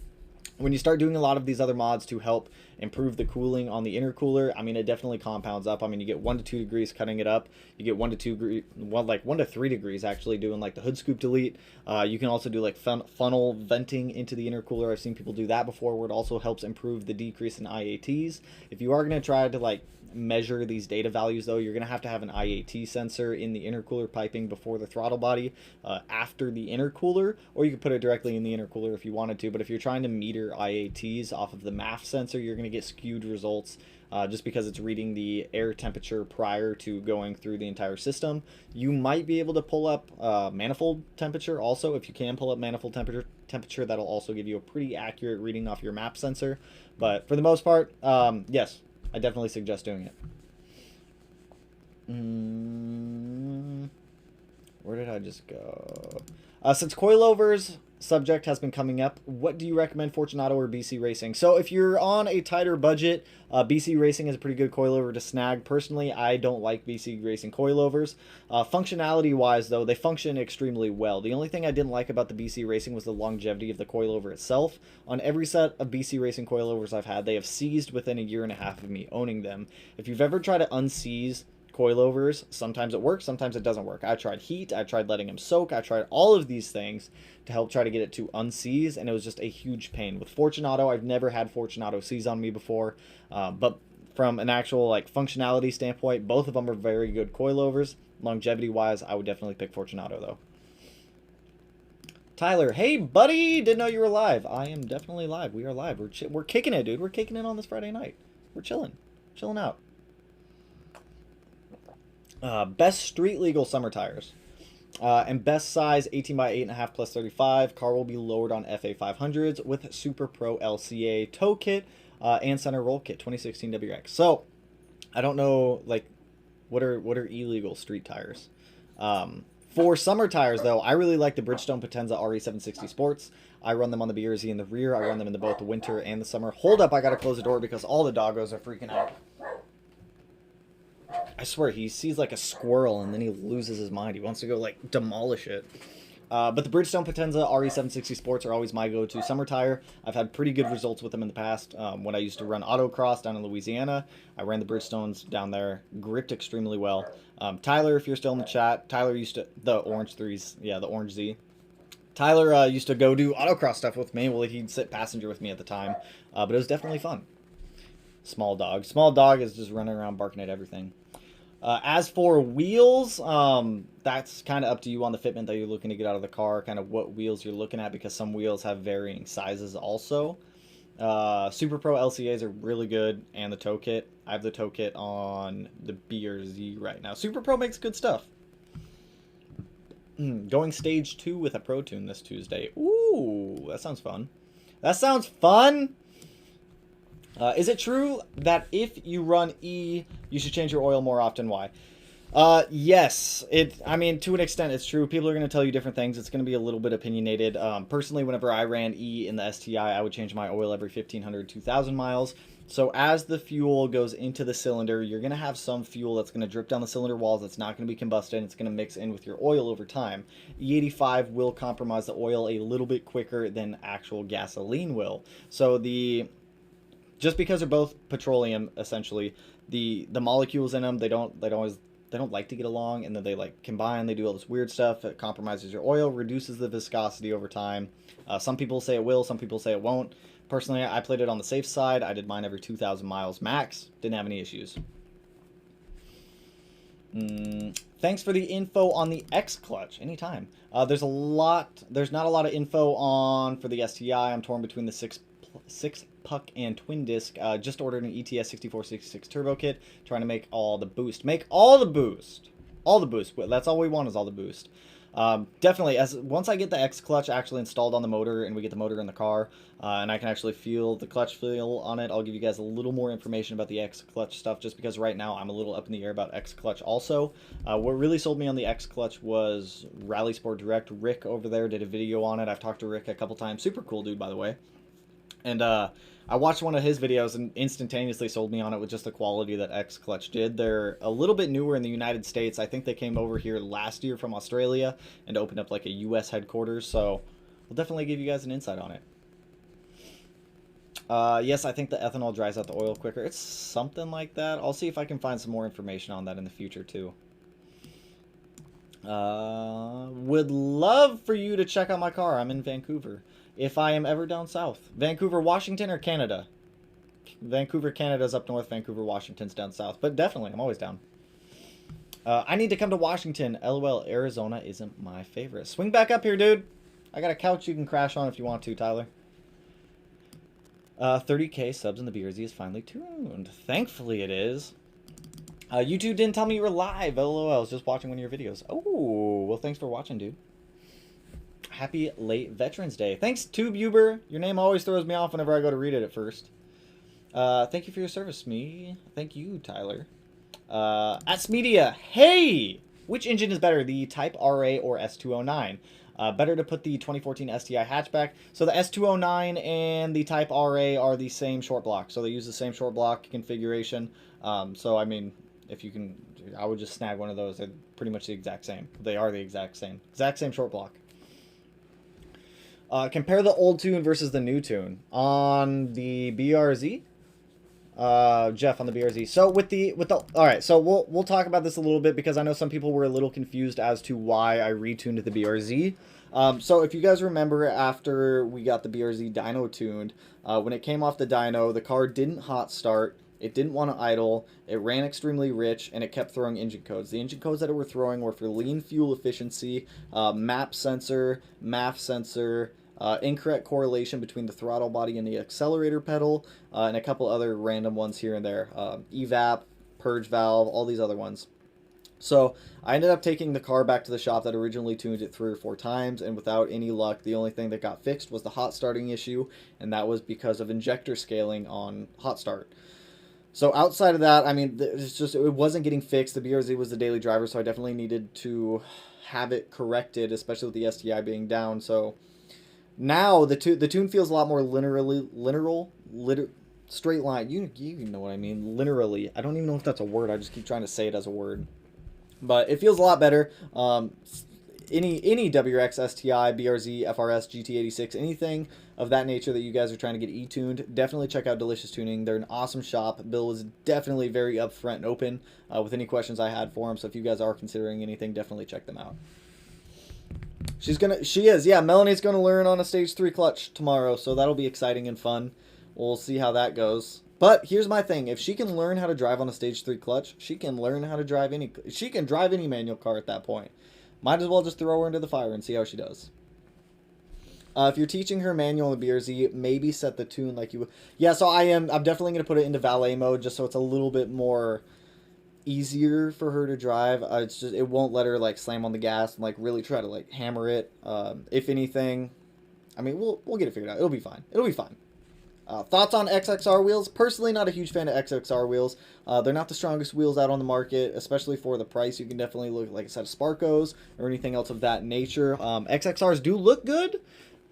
when you start doing a lot of these other mods to help improve the cooling on the intercooler, I mean, it definitely compounds up. I mean, you get 1 to 2 degrees cutting it up. You get 1 to 3 degrees actually doing like the hood scoop delete. You can also do like funnel venting into the intercooler. I've seen people do that before, where it also helps improve the decrease in IATs. If you are going to try to like measure these data values, though, you're going to have an IAT sensor in the intercooler piping before the throttle body, after the intercooler, or you could put it directly in the intercooler if you wanted to. But if you're trying to meter IATs off of the MAF sensor, you're going to get skewed results just because it's reading the air temperature prior to going through the entire system. You might be able to pull up manifold temperature also. If you can pull up manifold temperature, that'll also give you a pretty accurate reading off your MAP sensor. But for the most part, yes, I definitely suggest doing it. Where did I just go? Since coilovers subject has been coming up, what do you recommend, Fortunato or BC Racing? So if you're on a tighter budget, BC Racing is a pretty good coilover to snag. Personally, I don't like BC Racing coilovers. Functionality wise though, they function extremely well. The only thing I didn't like about the BC Racing was the longevity of the coilover itself. On every set of BC Racing coilovers I've had, they have seized within a year and a half of me owning them. If you've ever tried to unseize coilovers, sometimes it works, sometimes it doesn't work. I tried heat, I tried letting them soak, I tried all of these things to help try to get it to unseize, and it was just a huge pain. With Fortunato, I've never had Fortunato seize on me before, but from an actual like functionality standpoint, both of them are very good coilovers. Longevity wise, I would definitely pick Fortunato though. Tyler, hey buddy, didn't know you were live. I am definitely live. We are live. We're kicking it, dude. We're kicking it on this Friday night. We're chilling out. Best street legal summer tires. And best size 18 by 8.5 plus 35. Car will be lowered on FA 500s with Super Pro LCA tow kit and center roll kit 2016 WX. So I don't know like what are illegal street tires. For summer tires though, I really like the Bridgestone Potenza RE760 Sports. I run them on the BRZ in the rear. I run them in both the winter and the summer. Hold up, I gotta close the door because all the doggos are freaking out. I swear, he sees like a squirrel and then he loses his mind. He wants to go like demolish it. But the Bridgestone Potenza RE760 Sports are always my go-to summer tire. I've had pretty good results with them in the past. When I used to run autocross down in Louisiana, I ran the Bridgestones down there, gripped extremely well. Tyler, if you're still in the chat, Tyler used to, the Orange 3s, yeah, the Orange Z. Tyler used to go do autocross stuff with me. Well, he'd sit passenger with me at the time, but it was definitely fun. Small dog. Small dog is just running around barking at everything. As for wheels, that's kind of up to you on the fitment that you're looking to get out of the car, kind of what wheels you're looking at, because some wheels have varying sizes also. Super Pro LCAs are really good, and the tow kit. I have the tow kit on the BRZ right now. Super Pro makes good stuff. Going stage 2 with a Pro Tune this Tuesday. Ooh, that sounds fun. That sounds fun! Is it true that if you run E, you should change your oil more often? Why? Yes. I mean, to an extent, it's true. People are going to tell you different things. It's going to be a little bit opinionated. Personally, whenever I ran E in the STI, I would change my oil every 1,500, 2,000 miles. So as the fuel goes into the cylinder, you're going to have some fuel that's going to drip down the cylinder walls. That's not going to be combusted. It's going to mix in with your oil over time. E85 will compromise the oil a little bit quicker than actual gasoline will. So just because they're both petroleum, essentially, the molecules in them, they don't like to get along, and then they like combine. They do all this weird stuff. It compromises your oil, reduces the viscosity over time. Some people say it will, some people say it won't. Personally, I played it on the safe side. I did mine every 2,000 miles max. Didn't have any issues. Thanks for the info on the X clutch. Anytime. There's not a lot of info for the STI. I'm torn between the six puck and twin disc. Just ordered an ETS 6466 turbo kit, trying to make all the boost. Make all the boost. All the boost. That's all we want is all the boost. Definitely, once I get the X clutch actually installed on the motor and we get the motor in the car, and I can actually feel the clutch feel on it, I'll give you guys a little more information about the X clutch stuff, just because right now I'm a little up in the air about X clutch also. What really sold me on the X clutch was Rally Sport Direct. Rick over there did a video on it. I've talked to Rick a couple times. Super cool dude, by the way. And I watched one of his videos and instantaneously sold me on it with just the quality that X Clutch did. They're a little bit newer in the United States. I think they came over here last year from Australia and opened up like a US headquarters. So we'll definitely give you guys an insight on it. Yes, I think the ethanol dries out the oil quicker. It's something like that. I'll see if I can find some more information on that in the future too. Would love for you to check out my car. I'm in Vancouver. If I am ever down south. Vancouver, Washington, or Canada? Vancouver, Canada's up north. Vancouver, Washington's down south. But definitely, I'm always down. I need to come to Washington. LOL, Arizona isn't my favorite. Swing back up here, dude. I got a couch you can crash on if you want to, Tyler. 30k subs in the BRZ is finally tuned. Thankfully it is. YouTube didn't tell me you were live. LOL, I was just watching one of your videos. Oh, well, thanks for watching, dude. Happy late Veterans Day. Thanks, TubeUber. Your name always throws me off whenever I go to read it at first. Thank you for your service, me. Thank you, Tyler. At Smedia, hey! Which engine is better, the Type RA or S209? Better to put the 2014 STI hatchback. So the S209 and the Type RA are the same short block. So they use the same short block configuration. So, I mean, if you can, I would just snag one of those. They're pretty much the exact same. They are the exact same. Exact same short block. Compare the old tune versus the new tune on the BRZ. Jeff on the BRZ. So all right, so we'll talk about this a little bit because I know some people were a little confused as to why I retuned the BRZ. So if you guys remember, after we got the BRZ dyno tuned, when it came off the dyno, the car didn't hot start. It didn't want to idle, it ran extremely rich, and it kept throwing engine codes. The engine codes that it were throwing were for lean fuel efficiency, MAP sensor, MAF sensor, incorrect correlation between the throttle body and the accelerator pedal, and a couple other random ones here and there. Evap, purge valve, all these other ones. So I ended up taking the car back to the shop that originally tuned it 3 or 4 times, and without any luck, the only thing that got fixed was the hot starting issue, and that was because of injector scaling on hot start. So outside of that, I mean, it's just it wasn't getting fixed. The BRZ was the daily driver, so I definitely needed to have it corrected, especially with the STI being down. So now the tune feels a lot more straight line. You know what I mean? Literally, I don't even know if that's a word. I just keep trying to say it as a word, but it feels a lot better. Any WRX, STI, BRZ, FRS, GT86, anything of that nature that you guys are trying to get e-tuned, definitely check out Delicious Tuning. They're an awesome shop. Bill was definitely very upfront and open with any questions I had for him. So if you guys are considering anything, definitely check them out. Yeah, Melanie's gonna learn on a stage 3 clutch tomorrow, so that'll be exciting and fun. We'll see how that goes. But here's my thing: if she can learn how to drive on a stage 3 clutch, she can learn how to drive she can drive any manual car at that point. Might as well just throw her into the fire and see how she does. If you're teaching her manual in the BRZ, maybe set the tune like you would. Yeah, so I'm definitely going to put it into valet mode just so it's a little bit more easier for her to drive. It's just, it won't let her like slam on the gas and like really try to like hammer it. If anything, I mean, we'll get it figured out. It'll be fine. It'll be fine. Thoughts on Xxr wheels? Personally, not a huge fan of Xxr wheels. They're not the strongest wheels out on the market, especially for the price. You can definitely look like a set of Sparkos or anything else of that nature. XXRs do look good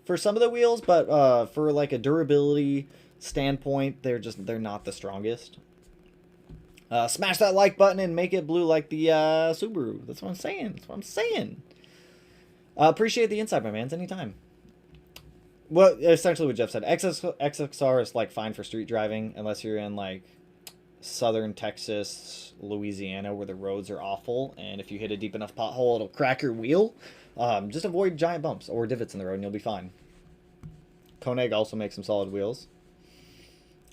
for some of the wheels, but for like a durability standpoint, they're not the strongest. Smash that like button and make it blue like the Subaru. That's what I'm saying. That's what I'm saying. Appreciate the insight, my man. Anytime. Well, essentially what Jeff said. XXR is like fine for street driving unless you're in like southern Texas, Louisiana, where the roads are awful, and if you hit a deep enough pothole, it'll crack your wheel. Just avoid giant bumps or divots in the road, and you'll be fine. Koenig also makes some solid wheels.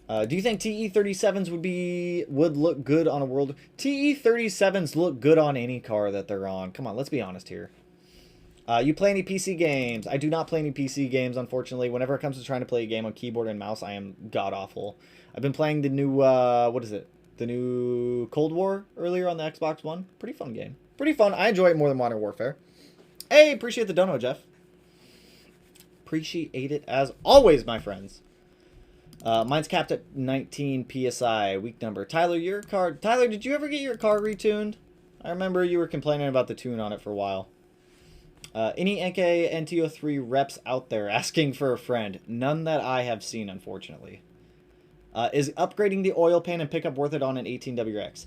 Do you think TE37s would look good on a world? TE37s look good on any car that they're on. Come on, let's be honest here. You play any PC games? I do not play any PC games, unfortunately. Whenever it comes to trying to play a game on keyboard and mouse, I am god-awful. I've been playing the new, what is it? The new Cold War earlier on the Xbox One. Pretty fun game. Pretty fun. I enjoy it more than Modern Warfare. Hey, appreciate the dono, Jeff. Appreciate it as always, my friends. Mine's capped at 19 PSI, week number. Tyler, Tyler, did you ever get your car retuned? I remember you were complaining about the tune on it for a while. Any NK NT03 reps out there asking for a friend? None that I have seen, unfortunately. Is upgrading the oil pan and pickup worth it on an 18WX?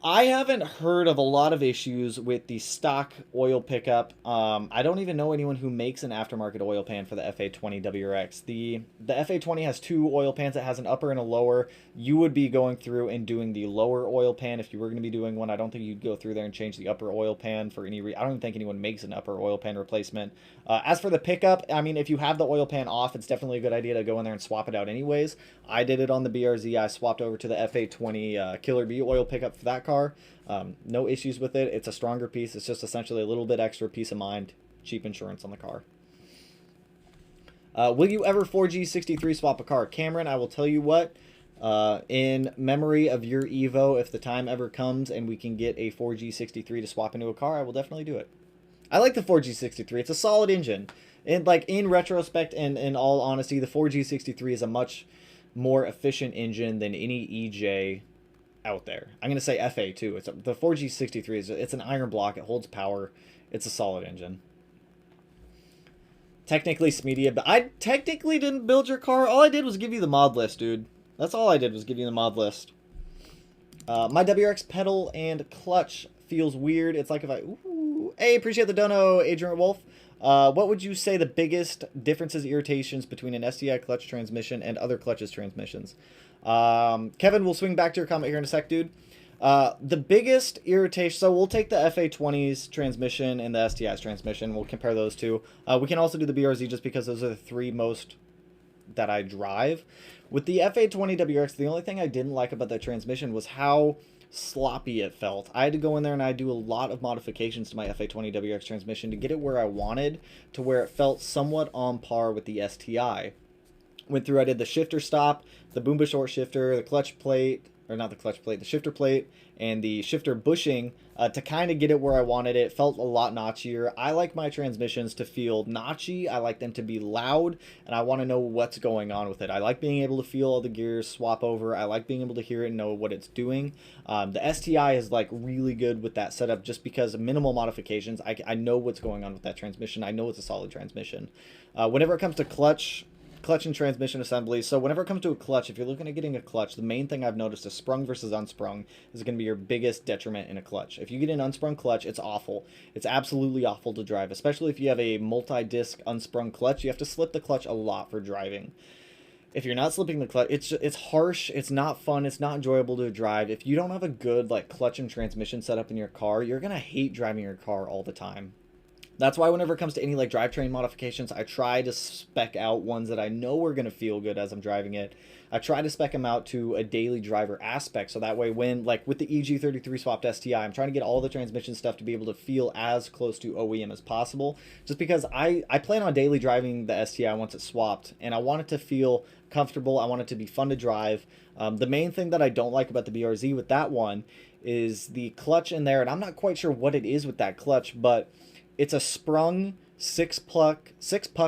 I haven't heard of a lot of issues with the stock oil pickup. I don't even know anyone who makes an aftermarket oil pan for the FA20 WRX. The FA20 has 2 oil pans. It has an upper and a lower. You would be going through and doing the lower oil pan if you were going to be doing one. I don't think you'd go through there and change the upper oil pan for any reason. I don't even think anyone makes an upper oil pan replacement. As for the pickup, I mean, if you have the oil pan off, it's definitely a good idea to go in there and swap it out anyways. I did it on the BRZ. I swapped over to the FA20 Killer B oil pickup for that car. No issues with it. It's a stronger piece. It's just essentially a little bit extra peace of mind. Cheap insurance on the car. Will you ever 4G63 swap a car? Cameron, I will tell you what. In memory of your Evo, if the time ever comes and we can get a 4G63 to swap into a car, I will definitely do it. I like the 4G63. It's a solid engine. And like in retrospect and in all honesty, the 4G63 is a much more efficient engine than any EJ out there. I'm going to say FA too. The 4G63 it's an iron block. It holds power. It's a solid engine. Technically Smedia, but I technically didn't build your car. All I did was give you the mod list, dude. That's all I did was give you the mod list. My WRX pedal and clutch feels weird. It's like if I... Ooh, hey, appreciate the dono, Adrian Wolf. What would you say the biggest differences, irritations between an STI clutch transmission and other clutches transmissions? Kevin, we'll swing back to your comment here in a sec, dude. The biggest irritation, so we'll take the FA20's transmission and the STI's transmission. We'll compare those two. We can also do the BRZ just because those are the 3 most that I drive. With the FA20 WRX, the only thing I didn't like about that transmission was how sloppy it felt. I had to go in there and I do a lot of modifications to my FA20 WRX transmission to get it where I wanted, to where it felt somewhat on par with the STI. Went through, I did the shifter stop, the Boomba short shifter, the clutch plate, or not the clutch plate, the shifter plate and the shifter bushing to kind of get it where I wanted it. It felt a lot notchier. I like my transmissions to feel notchy. I like them to be loud, and I want to know what's going on with it. I like being able to feel all the gears swap over. I like being able to hear it and know what it's doing. The STI is like really good with that setup just because minimal modifications. I know what's going on with that transmission. I know it's a solid transmission. Whenever it comes to clutch and transmission assembly. So whenever it comes to a clutch, if you're looking at getting a clutch, the main thing I've noticed is sprung versus unsprung is going to be your biggest detriment in a clutch. If you get an unsprung clutch, it's awful. It's absolutely awful to drive, especially if you have a multi-disc unsprung clutch. You have to slip the clutch a lot for driving. If you're not slipping the clutch, it's harsh, it's not fun, it's not enjoyable to drive. If you don't have a good like clutch and transmission setup in your car, you're going to hate driving your car all the time. That's why whenever it comes to any like drivetrain modifications, I try to spec out ones that I know are going to feel good as I'm driving it. I try to spec them out to a daily driver aspect. So that way when, like with the EG33 swapped STI, I'm trying to get all the transmission stuff to be able to feel as close to OEM as possible. Just because I plan on daily driving the STI once it's swapped, and I want it to feel comfortable. I want it to be fun to drive. The main thing that I don't like about the BRZ with that one is the clutch in there, and I'm not quite sure what it is with that clutch, but it's a sprung six puck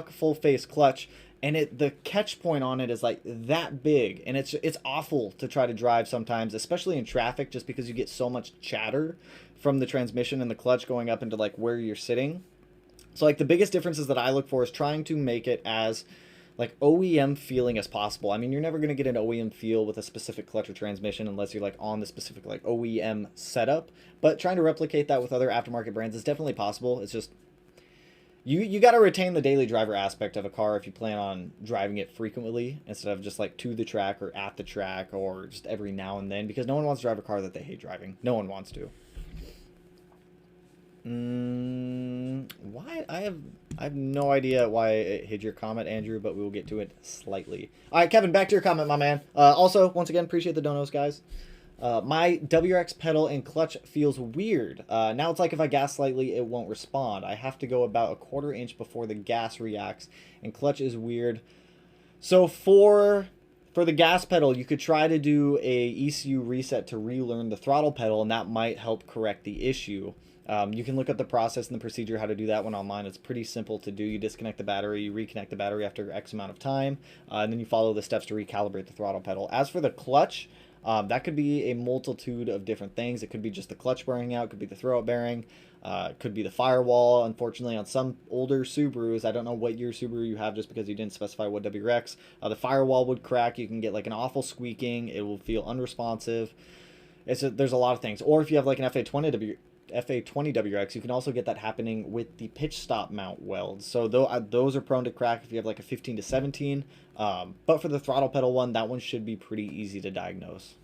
full face clutch, and the catch point on it is like that big, and it's awful to try to drive sometimes, especially in traffic, just because you get so much chatter from the transmission and the clutch going up into like where you're sitting. So like the biggest differences that I look for is trying to make it as like OEM feeling as possible. I mean, you're never going to get an OEM feel with a specific clutch or transmission unless you're like on the specific like OEM setup, but trying to replicate that with other aftermarket brands is definitely possible. It's just you got to retain the daily driver aspect of a car if you plan on driving it frequently instead of just like to the track or at the track or just every now and then, because no one wants to drive a car that they hate driving. No one wants to. Why? I have no idea why it hid your comment, Andrew, but we will get to it slightly. All right, Kevin, back to your comment, my man. Also, once again, appreciate the donos, guys. My WRX pedal and clutch feels weird. Now it's like if I gas slightly, it won't respond. I have to go about a 1/4 inch before the gas reacts, and clutch is weird. So for the gas pedal, you could try to do a ECU reset to relearn the throttle pedal, and that might help correct the issue. You can look up the process and the procedure how to do that one online. It's pretty simple to do. You disconnect the battery, you reconnect the battery after X amount of time, and then you follow the steps to recalibrate the throttle pedal. As for the clutch, that could be a multitude of different things. It could be just the clutch burning out, it could be the throwout bearing, it could be the firewall. Unfortunately, on some older Subarus, I don't know what year Subaru you have just because you didn't specify what WRX, the firewall would crack. You can get like an awful squeaking. It will feel unresponsive. There's a lot of things. Or if you have like an FA20 WRX, you can also get that happening with the pitch stop mount welds. So those are prone to crack if you have like a 15 to 17. But for the throttle pedal one, that one should be pretty easy to diagnose.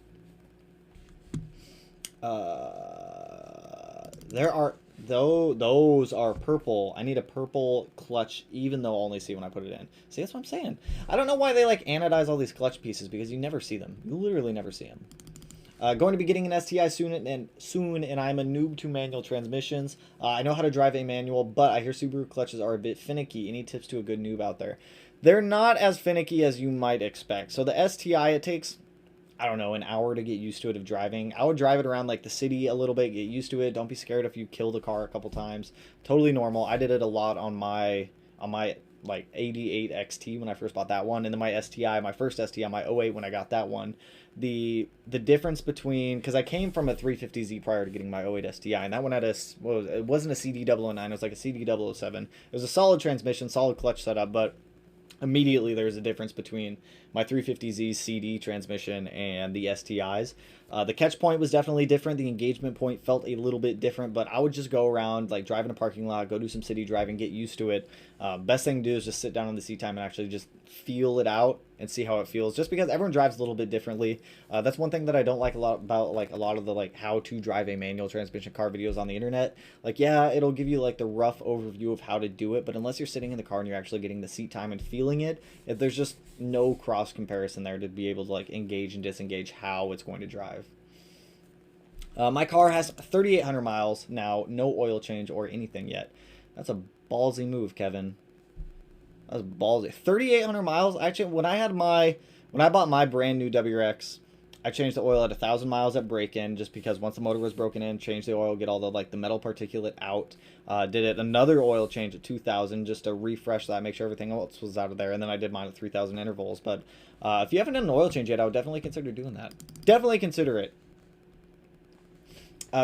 Those are purple. I need a purple clutch, even though I'll only see when I put it in. See, that's what I'm saying. I don't know why they like anodize all these clutch pieces, because you never see them. You literally never see them. Going to be getting an STI soon, and I'm a noob to manual transmissions. I know how to drive a manual, but I hear Subaru clutches are a bit finicky. Any tips to a good noob out there? They're not as finicky as you might expect. So the STI, it takes, I don't know, an hour to get used to it of driving. I would drive it around like the city a little bit, get used to it. Don't be scared if you kill the car a couple times. Totally normal. I did it a lot on my like 88 XT when I first bought that one, and then my STI, my first STI, my 08 when I got that one. The difference between, because I came from a 350Z prior to getting my 08 STI, and that one had it wasn't a CD009, it was like a CD007. It was a solid transmission, solid clutch setup, but immediately there's a difference between my 350Z CD transmission and the STIs. The catch point was definitely different. The engagement point felt a little bit different, but I would just go around, like drive in a parking lot, go do some city driving, get used to it. Best thing to do is just sit down on the seat time and actually just feel it out and see how it feels, just because everyone drives a little bit differently. That's one thing that I don't like a lot about like a lot of the like how to drive a manual transmission car videos on the internet. Like, yeah, it'll give you like the rough overview of how to do it, but unless you're sitting in the car and you're actually getting the seat time and feeling it, there's just no cross comparison there to be able to like engage and disengage how it's going to drive. My car has 3,800 miles now, no oil change or anything yet. That's a ballsy move, Kevin. That was ballsy. 3,800 miles. Actually, when I bought my brand new WRX, I changed the oil at 1,000 miles at break-in just because once the motor was broken in, changed the oil, get all the like the metal particulate out. Did it another oil change at 2,000 just to refresh that, make sure everything else was out of there, and then I did mine at 3,000 intervals. But if you haven't done an oil change yet, I would definitely consider doing that. Definitely consider it.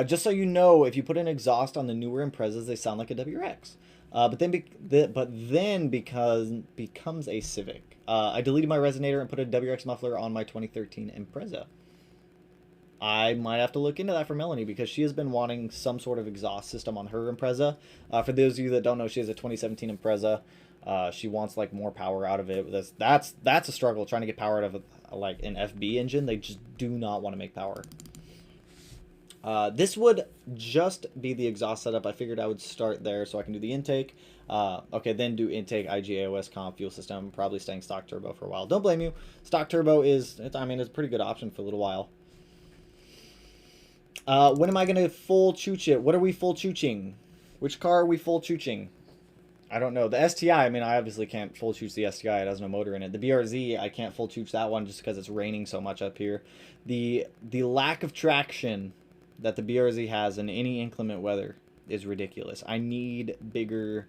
Just so you know, if you put an exhaust on the newer Imprezas, they sound like a WRX. But then becomes a Civic. I deleted my resonator and put a WRX muffler on my 2013 Impreza. I might have to look into that for Melanie because she has been wanting some sort of exhaust system on her Impreza. For those of you that don't know, she has a 2017 Impreza. She wants like more power out of it. That's a struggle trying to get power out of like an FB engine. They just do not want to make power. This would just be the exhaust setup. I figured I would start there so I can do the intake. Okay, then do intake, IGAOS, comp, fuel system, probably staying stock turbo for a while. Don't blame you. Stock turbo is, it's a pretty good option for a little while. When am I going to full chooch it? What are we full chooching? Which car are we full chooching? I don't know. The STI, I obviously can't full chooch the STI. It has no motor in it. The BRZ, I can't full chooch that one just because it's raining so much up here. The lack of traction that the BRZ has in any inclement weather is ridiculous. I need bigger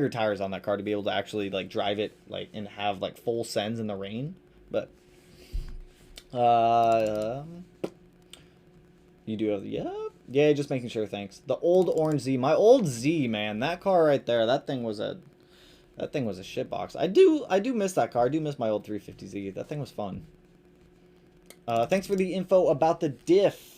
tires on that car to be able to actually like drive it like and have like full sends in the rain. But you do have yeah, just making sure, thanks. The old orange Z, my old Z, man, that car right there, that thing was a shitbox. I do miss that car. I do miss my old 350Z. That thing was fun. Thanks for the info about the diff.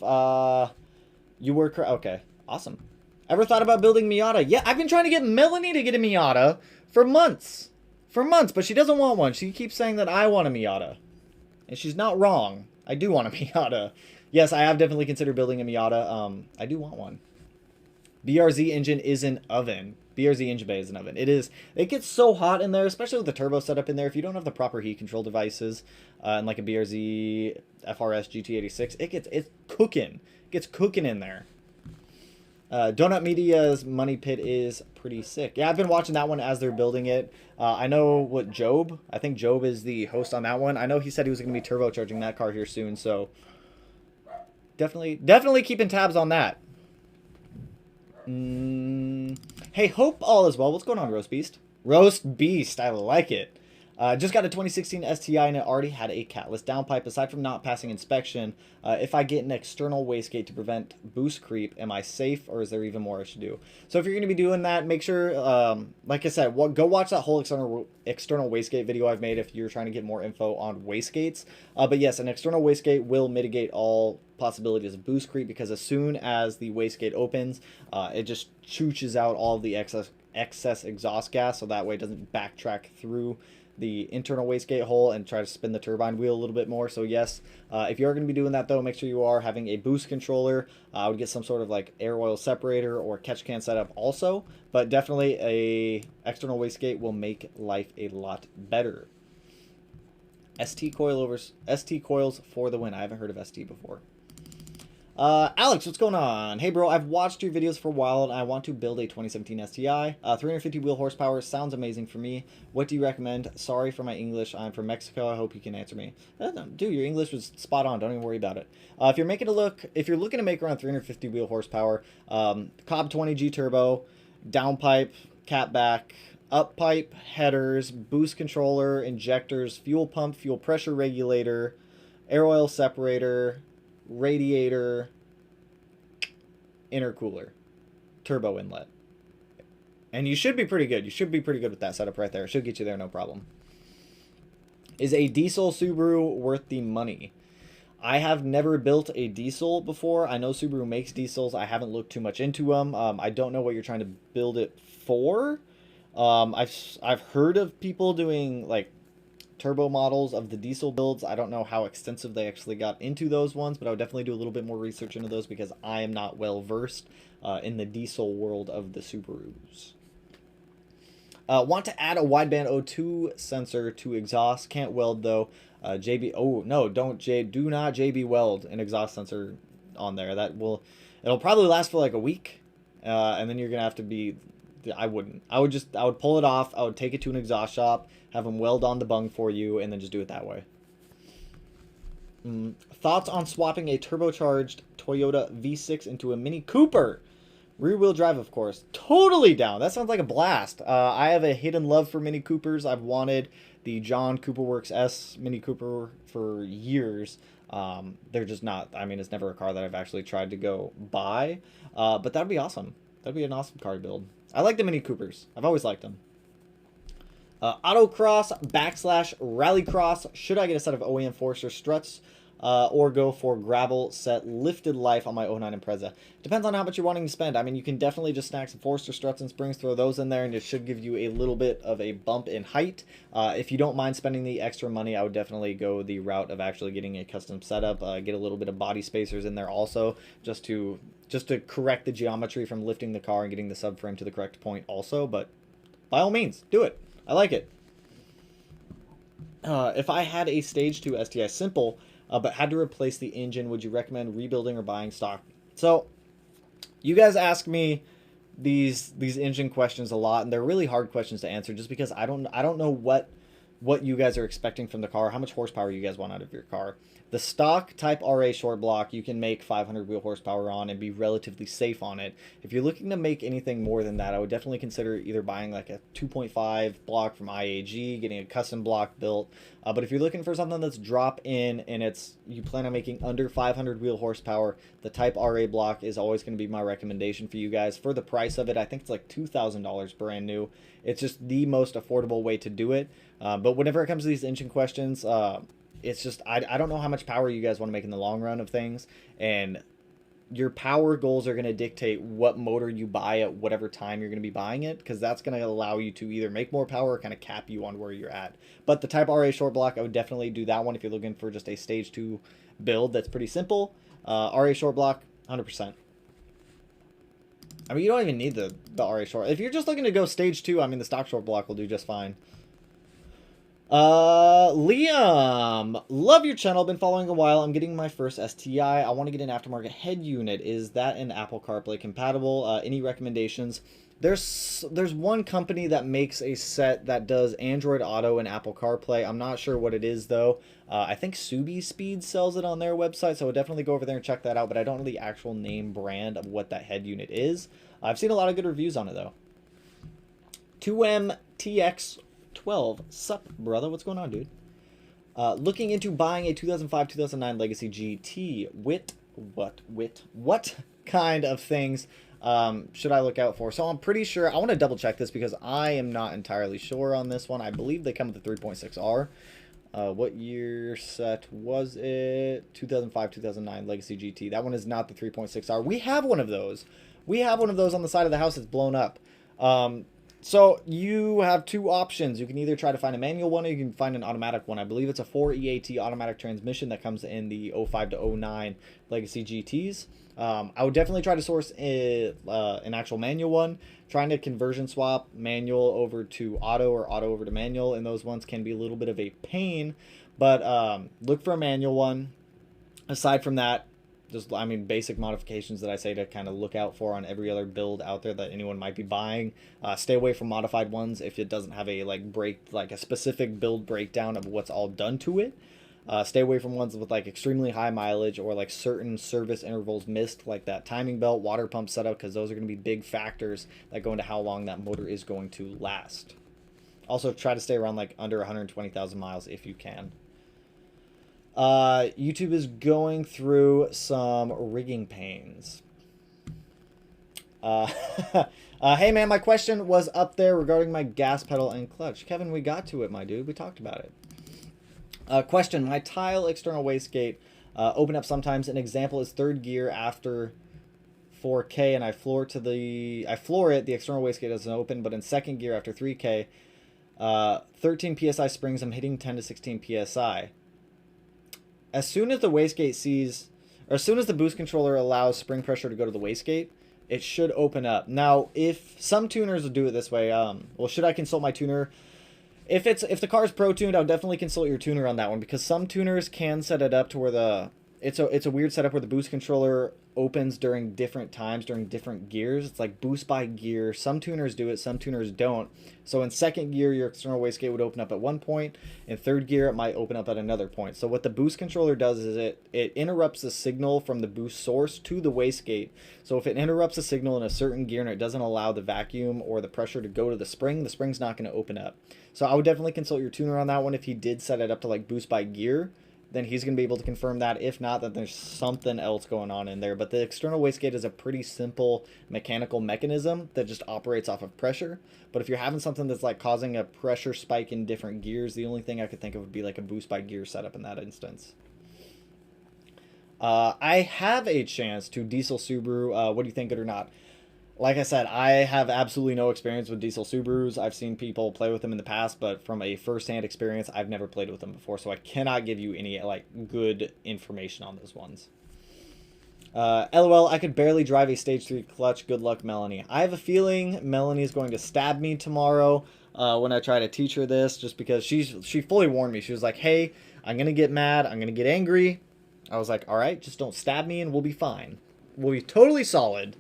You were correct. Okay, awesome. Ever thought about building Miata? Yeah, I've been trying to get Melanie to get a Miata for months. But she doesn't want one. She keeps saying that I want a Miata. And she's not wrong. I do want a Miata. Yes, I have definitely considered building a Miata. I do want one. BRZ engine is an oven. BRZ engine bay is an oven. It gets so hot in there, especially with the turbo setup in there. If you don't have the proper heat control devices, and like a BRZ FRS GT86, it's cooking. It gets cooking in there. Donut Media's Money Pit is pretty sick. Yeah, I've been watching that one as they're building it. I know what Job, I think Job is the host on that one. I know he said he was going to be turbocharging that car here soon, so definitely keeping tabs on that. Hey, hope all is well. What's going on, Roast Beast? Roast Beast, I like it. Just got a 2016 STI and it already had a catless downpipe. Aside from not passing inspection, if I get an external wastegate to prevent boost creep, am I safe or is there even more I should do? So if you're going to be doing that, make sure, like I said, go watch that whole external wastegate video I've made if you're trying to get more info on wastegates. But yes, an external wastegate will mitigate all possibilities of boost creep because as soon as the wastegate opens, it just chooches out all of the excess exhaust gas, so that way it doesn't backtrack through the internal wastegate hole and try to spin the turbine wheel a little bit more. So yes, if you are going to be doing that though, make sure you are having a boost controller. I would get some sort of like air oil separator or catch can setup also, but definitely a external wastegate will make life a lot better. ST coils for the win. I haven't heard of ST before. Alex, what's going on? Hey bro, I've watched your videos for a while and I want to build a 2017 STI. 350 wheel horsepower sounds amazing for me. What do you recommend? Sorry for my English. I'm from Mexico. I hope you can answer me. Dude, your English was spot on. Don't even worry about it. If you're looking to make around 350 wheel horsepower, Cobb 20G turbo, downpipe, catback, uppipe, headers, boost controller, injectors, fuel pump, fuel pressure regulator, air oil separator, radiator, intercooler, turbo inlet, and you should be pretty good. You should be pretty good with that setup right there. It should get you there, no problem. Is a diesel Subaru worth the money? I have never built a diesel before. I know Subaru makes diesels. I haven't looked too much into them. I don't know what you're trying to build it for. I've heard of people doing like turbo models of the diesel builds. I don't know how extensive they actually got into those ones, but I would definitely do a little bit more research into those because I am not well versed in the diesel world of the Subarus. Want to add a wideband O2 sensor to exhaust. Can't weld though. JB. Oh no, do not JB weld an exhaust sensor on there. It'll probably last for like a week, and then you're gonna have to be. I wouldn't. I would pull it off. I would take it to an exhaust shop, have them weld on the bung for you, and then just do it that way. Thoughts on swapping a turbocharged Toyota V6 into a Mini Cooper? Rear wheel drive, of course. Totally down. That sounds like a blast. I have a hidden love for Mini Coopers. I've wanted the John Cooper Works S Mini Cooper for years. They're just not, I mean, it's never a car that I've actually tried to go buy. But that'd be awesome. That'd be an awesome car to build. I like the Mini Coopers. I've always liked them. Autocross / rallycross. Should I get a set of OEM Forester struts or go for gravel set lifted life on my 09 Impreza? Depends on how much you're wanting to spend. I mean, you can definitely just snag some Forester struts and springs, throw those in there, and it should give you a little bit of a bump in height. If you don't mind spending the extra money, I would definitely go the route of actually getting a custom setup. Get a little bit of body spacers in there also, just to correct the geometry from lifting the car and getting the subframe to the correct point also. But by all means, do it. I like it. If I had a Stage 2 STI Simple, but had to replace the engine, would you recommend rebuilding or buying stock? So, you guys ask me these engine questions a lot, and they're really hard questions to answer, just because I don't know what you guys are expecting from the car, how much horsepower you guys want out of your car. The stock Type RA short block, you can make 500 wheel horsepower on and be relatively safe on it. If you're looking to make anything more than that, I would definitely consider either buying like a 2.5 block from IAG, getting a custom block built. But if you're looking for something that's drop in and you plan on making under 500 wheel horsepower, the Type RA block is always going to be my recommendation for you guys. For the price of it, I think it's like $2,000 brand new. It's just the most affordable way to do it. But whenever it comes to these engine questions, it's just, I don't know how much power you guys want to make in the long run of things, and your power goals are going to dictate what motor you buy at whatever time you're going to be buying it, because that's going to allow you to either make more power or kind of cap you on where you're at. But the Type RA short block, I would definitely do that one if you're looking for just a Stage 2 build that's pretty simple. RA short block, 100%. I mean, you don't even need the RA short. If you're just looking to go Stage 2, I mean, the stock short block will do just fine. Liam, love your channel, been following a while. I'm getting my first STI. I want to get an aftermarket head unit. Is that an Apple CarPlay compatible? Any recommendations? There's one company that makes a set that does Android Auto and Apple CarPlay. I'm not sure what it is though. I think Subi Speed sells it on their website, so I would definitely go over there and check that out, but I don't know the actual name brand of what that head unit is. I've seen a lot of good reviews on it though. 2MTX 12. Sup, brother? What's going on, dude? Looking into buying a 2005-2009 Legacy GT. What kind of things should I look out for? So I'm pretty sure, I want to double check this because I am not entirely sure on this one. I believe they come with the 3.6R. What year set was it? 2005-2009 Legacy GT. That one is not the 3.6R. We have one of those. We have one of those on the side of the house that's blown up. So you have two options. You can either try to find a manual one or you can find an automatic one. I believe it's a 4EAT automatic transmission that comes in the 05 to 09 Legacy GTs. I would definitely try to source an actual manual one. Trying to conversion swap manual over to auto or auto over to manual, and those ones can be a little bit of a pain. But look for a manual one. Aside from that, just, I mean, basic modifications that I say to kind of look out for on every other build out there that anyone might be buying. Stay away from modified ones if it doesn't have a like a specific build breakdown of what's all done to it. Stay away from ones with like extremely high mileage or like certain service intervals missed, like that timing belt, water pump setup, because those are going to be big factors that go into how long that motor is going to last. Also, try to stay around like under 120,000 miles if you can. YouTube is going through some rigging pains. Hey man, my question was up there regarding my gas pedal and clutch. Kevin, we got to it, my dude. We talked about it. Question, my tile external wastegate open up sometimes. An example is third gear after 4K, and I floor it, the external wastegate doesn't open, but in second gear after 3K, 13 PSI springs, I'm hitting 10 to 16 PSI. As soon as the wastegate sees, or as soon as the boost controller allows spring pressure to go to the wastegate, it should open up. Now, if some tuners will do it this way, well, should I consult my tuner? If the car is pro tuned, I would definitely consult your tuner on that one, because some tuners can set it up to where it's a weird setup where the boost controller opens during different times, during different gears. It's like boost by gear. Some tuners do it, some tuners don't. So in second gear, your external wastegate would open up at one point. In third gear, it might open up at another point. So what the boost controller does is it interrupts the signal from the boost source to the wastegate. So if it interrupts a signal in a certain gear and it doesn't allow the vacuum or the pressure to go to the spring's not going to open up. So I would definitely consult your tuner on that one. If he did set it up to like boost by gear, then he's going to be able to confirm that. If not, then there's something else going on in there. But the external wastegate is a pretty simple mechanical mechanism that just operates off of pressure. But if you're having something that's like causing a pressure spike in different gears, the only thing I could think of would be like a boost by gear setup in that instance. I have a chance to diesel Subaru. What do you think, good or not? Like I said, I have absolutely no experience with diesel Subarus. I've seen people play with them in the past, but from a first-hand experience, I've never played with them before, so I cannot give you any like good information on those ones. LOL, I could barely drive a stage 3 clutch. Good luck, Melanie. I have a feeling Melanie is going to stab me tomorrow when I try to teach her this, just because she fully warned me. She was like, hey, I'm going to get mad. I'm going to get angry. I was like, all right, just don't stab me and we'll be fine. We'll be totally solid.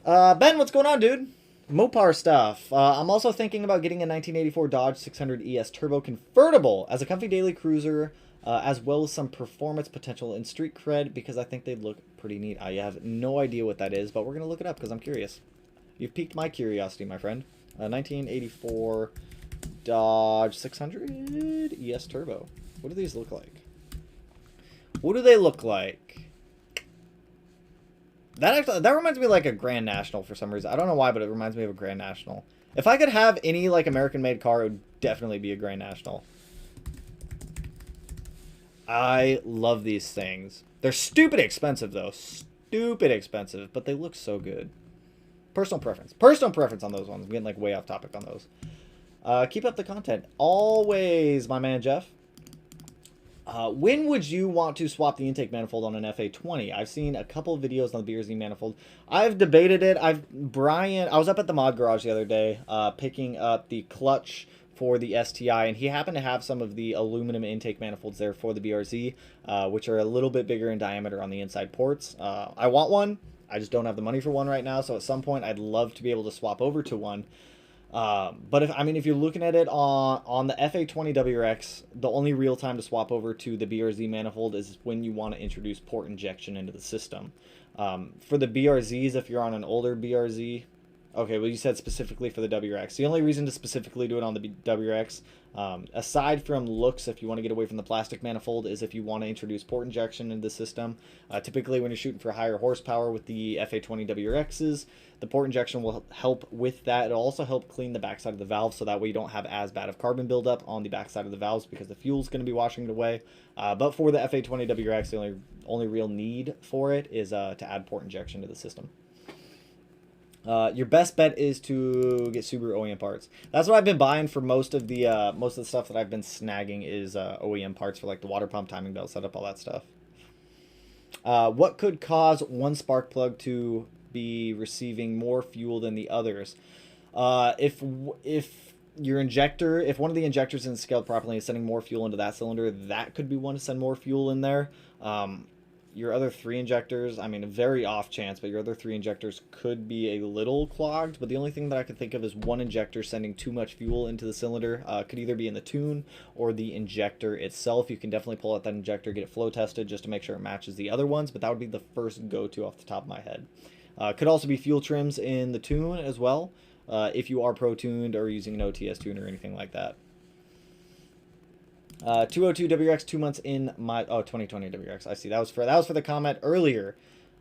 Ben, what's going on, dude? Mopar stuff. I'm also thinking about getting a 1984 Dodge 600 ES Turbo convertible as a comfy daily cruiser, as well as some performance potential in street cred, because I think they'd look pretty neat. I have no idea what that is, but we're going to look it up because I'm curious. You've piqued my curiosity, my friend. 1984 Dodge 600 ES Turbo. What do these look like? What do they look like? That reminds me of like a Grand National for some reason. I don't know why, but it reminds me of a Grand National. If I could have any like American-made car, it would definitely be a Grand National. I love these things. They're stupid expensive though. Stupid expensive, but they look so good. Personal preference. Personal preference on those ones. I'm getting like way off topic on those. Keep up the content. Always, my man Jeff. When would you want to swap the intake manifold on an FA20? I've seen a couple of videos on the BRZ manifold. I've debated it. I was up at the mod garage the other day picking up the clutch for the STI, and he happened to have some of the aluminum intake manifolds there for the BRZ, which are a little bit bigger in diameter on the inside ports. I want one. I just don't have the money for one right now, so at some point I'd love to be able to swap over to one. But if you're looking at it on the FA20 WRX, the only real time to swap over to the BRZ manifold is when you want to introduce port injection into the system. For the BRZs, if you're on an older BRZ, okay, well you said specifically for the WRX. The only reason to specifically do it on the WRX, aside from looks, if you want to get away from the plastic manifold, is if you want to introduce port injection into the system. Typically when you're shooting for higher horsepower with the FA20 WRXs, the port injection will help with that. It'll also help clean the backside of the valve, so that way you don't have as bad of carbon buildup on the backside of the valves because the fuel's going to be washing it away. But for the FA20 WRX, the only real need for it is to add port injection to the system. Your best bet is to get Subaru OEM parts. That's what I've been buying for most of the stuff that I've been snagging is OEM parts for like the water pump, timing belt setup, all that stuff. What could cause one spark plug to be receiving more fuel than the others? If your injector, if one of the injectors isn't scaled properly and is sending more fuel into that cylinder, that could be one to send more fuel in there. Your other three injectors, I mean, a very off chance, but your other three injectors could be a little clogged. But the only thing that I could think of is one injector sending too much fuel into the cylinder. Could either be in the tune or the injector itself. You can definitely pull out that injector, get it flow tested just to make sure it matches the other ones. But that would be the first go-to off the top of my head. Could also be fuel trims in the tune as well, if you are pro-tuned or using an OTS tune or anything like that. 202 WRX, 2 months in my 2020 WRX. I see. That was for the comment earlier.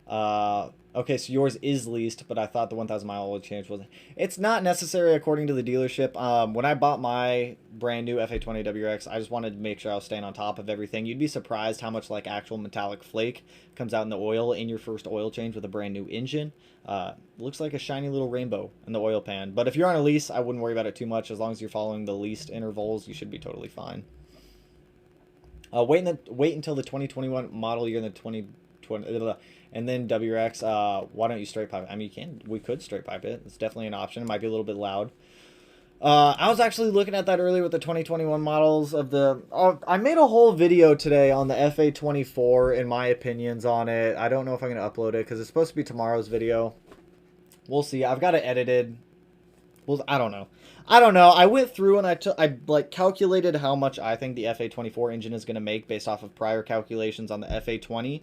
Okay, so yours is leased, but I thought the 1,000 mile oil change wasn't. It's not necessary according to the dealership. When I bought my brand new FA20 WRX, I just wanted to make sure I was staying on top of everything. You'd be surprised how much like actual metallic flake comes out in the oil in your first oil change with a brand new engine. Looks like a shiny little rainbow in the oil pan. But if you're on a lease, I wouldn't worry about it too much. As long as you're following the leased intervals, you should be totally fine. Wait until the 2021 model year, in the 2020, and then WRX. Why don't you straight pipe it? I mean, we could straight pipe it. It's definitely an option. It might be a little bit loud. I was actually looking at that earlier with the 2021 models of the... I made a whole video today on the FA24 and my opinions on it. I don't know if I'm going to upload it because it's supposed to be tomorrow's video. We'll see. I've got it edited. Well, I don't know. I went through and I like calculated how much I think the FA24 engine is going to make based off of prior calculations on the FA20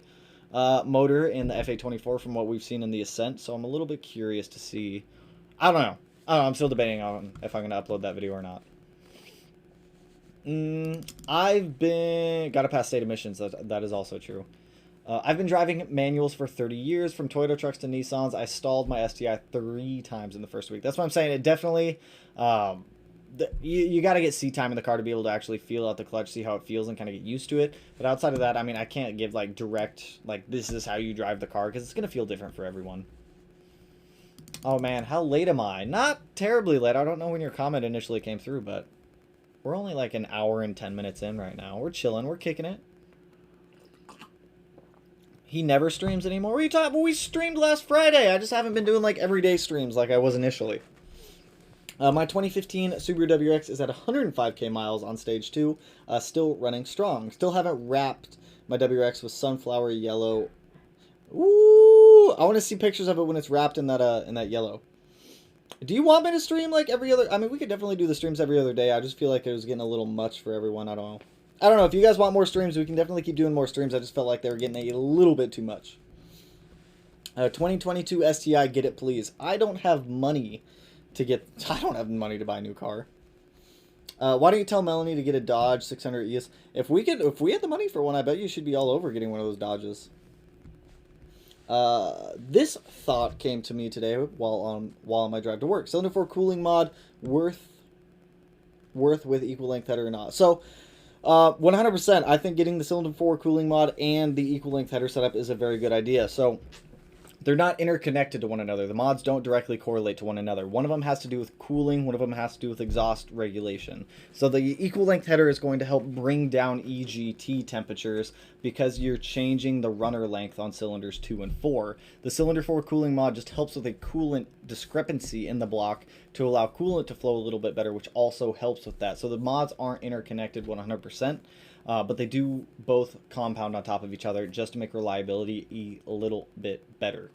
motor and the FA24 from what we've seen in the Ascent. So I'm a little bit curious to see. I don't know. I'm still debating on if I'm going to upload that video or not. I've been... Got to pass state emissions. That is also true. I've been driving manuals for 30 years, from Toyota trucks to Nissans. I stalled my STI 3 times in the first week. That's what I'm saying. It definitely... you got to get seat time in the car to be able to actually feel out the clutch, see how it feels, and kind of get used to it. But outside of that, I mean, I can't give, like, direct, like, this is how you drive the car, because it's going to feel different for everyone. Oh, man, how late am I? Not terribly late. I don't know when your comment initially came through, but we're only, like, an hour and 10 minutes in right now. We're chilling. We're kicking it. He never streams anymore? What are you talking about? Well, we streamed last Friday. I just haven't been doing, like, everyday streams like I was initially. My 2015 Subaru WRX is at 105k miles on stage 2, still running strong. Still haven't wrapped my WRX with sunflower yellow. Ooh, I want to see pictures of it when it's wrapped in that yellow. Do you want me to stream like every other? I mean, we could definitely do the streams every other day. I just feel like it was getting a little much for everyone. I don't know. If you guys want more streams, we can definitely keep doing more streams. I just felt like they were getting a little bit too much. 2022 STI, get it please. I don't have money to get. I don't have money to buy a new car. Why don't you tell Melanie to get a Dodge 600 ES? If we had the money for one, I bet you should be all over getting one of those Dodges. This thought came to me today while on my drive to work. Cylinder 4 cooling mod worth with equal length header or not? So, 100%. I think getting the Cylinder 4 cooling mod and the equal length header setup is a very good idea. So, they're not interconnected to one another. The mods don't directly correlate to one another. One of them has to do with cooling. One of them has to do with exhaust regulation. So the equal length header is going to help bring down EGT temperatures because you're changing the runner length on cylinders 2 and 4. The cylinder 4 cooling mod just helps with a coolant discrepancy in the block to allow coolant to flow a little bit better, which also helps with that. So the mods aren't interconnected 100%. But they do both compound on top of each other just to make reliability a little bit better.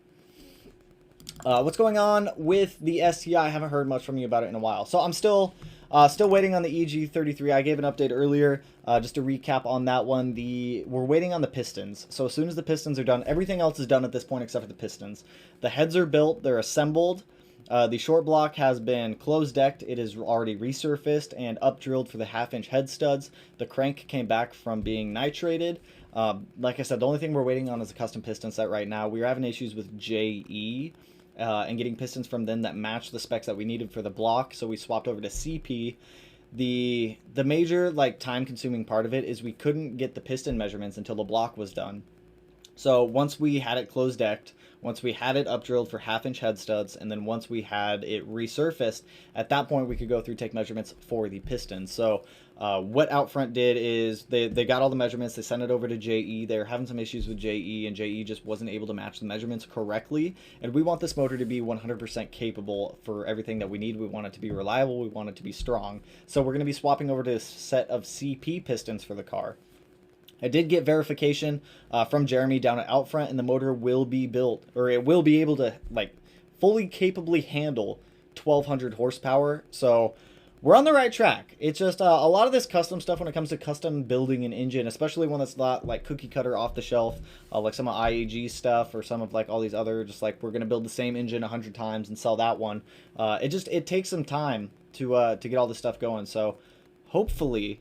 What's going on with the STI? I haven't heard much from you about it in a while. So I'm still waiting on the EG33. I gave an update earlier. Just to recap on that one, we're waiting on the pistons. So as soon as the pistons are done, everything else is done at this point except for the pistons. The heads are built. They're assembled. The short block has been closed decked. It is already resurfaced and up drilled for the 1/2-inch head studs. The crank came back from being nitrated. Like I said, the only thing we're waiting on is a custom piston set right now. We were having issues with JE and getting pistons from them that matched the specs that we needed for the block, so we swapped over to CP. The major time consuming part of it is we couldn't get the piston measurements until the block was done. So once we had it closed decked, once we had it up drilled for 1/2-inch head studs, and then once we had it resurfaced, at that point we could go through, take measurements for the pistons. So what Outfront did is they got all the measurements, they sent it over to JE. They were having some issues with JE, and JE just wasn't able to match the measurements correctly. And we want this motor to be 100% capable for everything that we need. We want it to be reliable, we want it to be strong. So we're going to be swapping over to a set of CP pistons for the car. I did get verification from Jeremy down at Outfront, and the motor will be built, or it will be able to fully capably handle 1200 horsepower. So we're on the right track. It's just a lot of this custom stuff when it comes to custom building an engine, especially one that's not cookie cutter off the shelf, like some of IAG stuff or some of all these other we're going to build the same engine 100 times and sell that one. It takes some time to get all this stuff going. So hopefully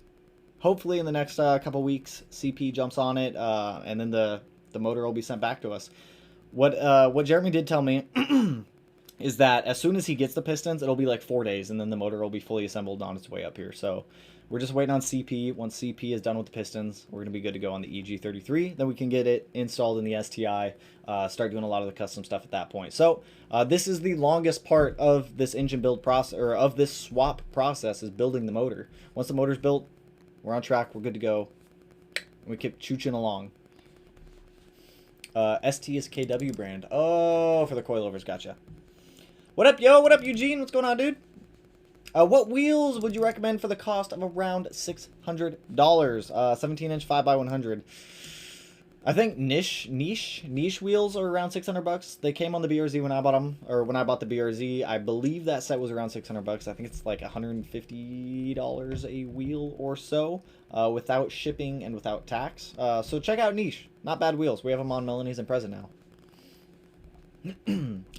in the next couple weeks, CP jumps on it, and then the motor will be sent back to us. What Jeremy did tell me is that as soon as he gets the pistons, it'll be 4 days, and then the motor will be fully assembled on its way up here. So we're just waiting on CP. Once CP is done with the pistons, we're going to be good to go on the EG33. Then we can get it installed in the STI, start doing a lot of the custom stuff at that point. So this is the longest part of this engine build process, or of this swap process, is building the motor. Once the motor's built, we're on track. We're good to go. We keep chooching along. ST is KW brand. Oh, for the coilovers. Gotcha. What up, yo? What up, Eugene? What's going on, dude? What wheels would you recommend for the cost of around $600? 17-inch 5x100. I think niche wheels are around $600. They came on the BRZ when I bought them, or when I bought the BRZ. I believe that set was around $600. I think it's like $150 a wheel or so, without shipping and without tax. So check out niche. Not bad wheels. We have them on Melanie's and Present now.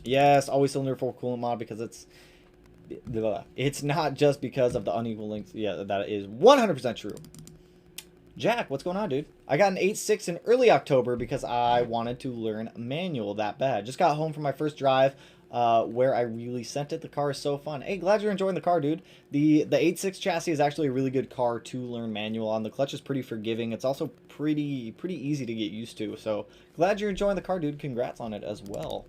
Yes, always cylinder 4 coolant mod because it's not just because of the unequal length. Yeah, that is 100% true. Jack, what's going on, dude? I got an 8.6 in early October because I wanted to learn manual that bad. Just got home from my first drive where I really sent it. The car is so fun. Hey, glad you're enjoying the car, dude. The 8.6 chassis is actually a really good car to learn manual on. The clutch is pretty forgiving. It's also pretty easy to get used to. So glad you're enjoying the car, dude. Congrats on it as well.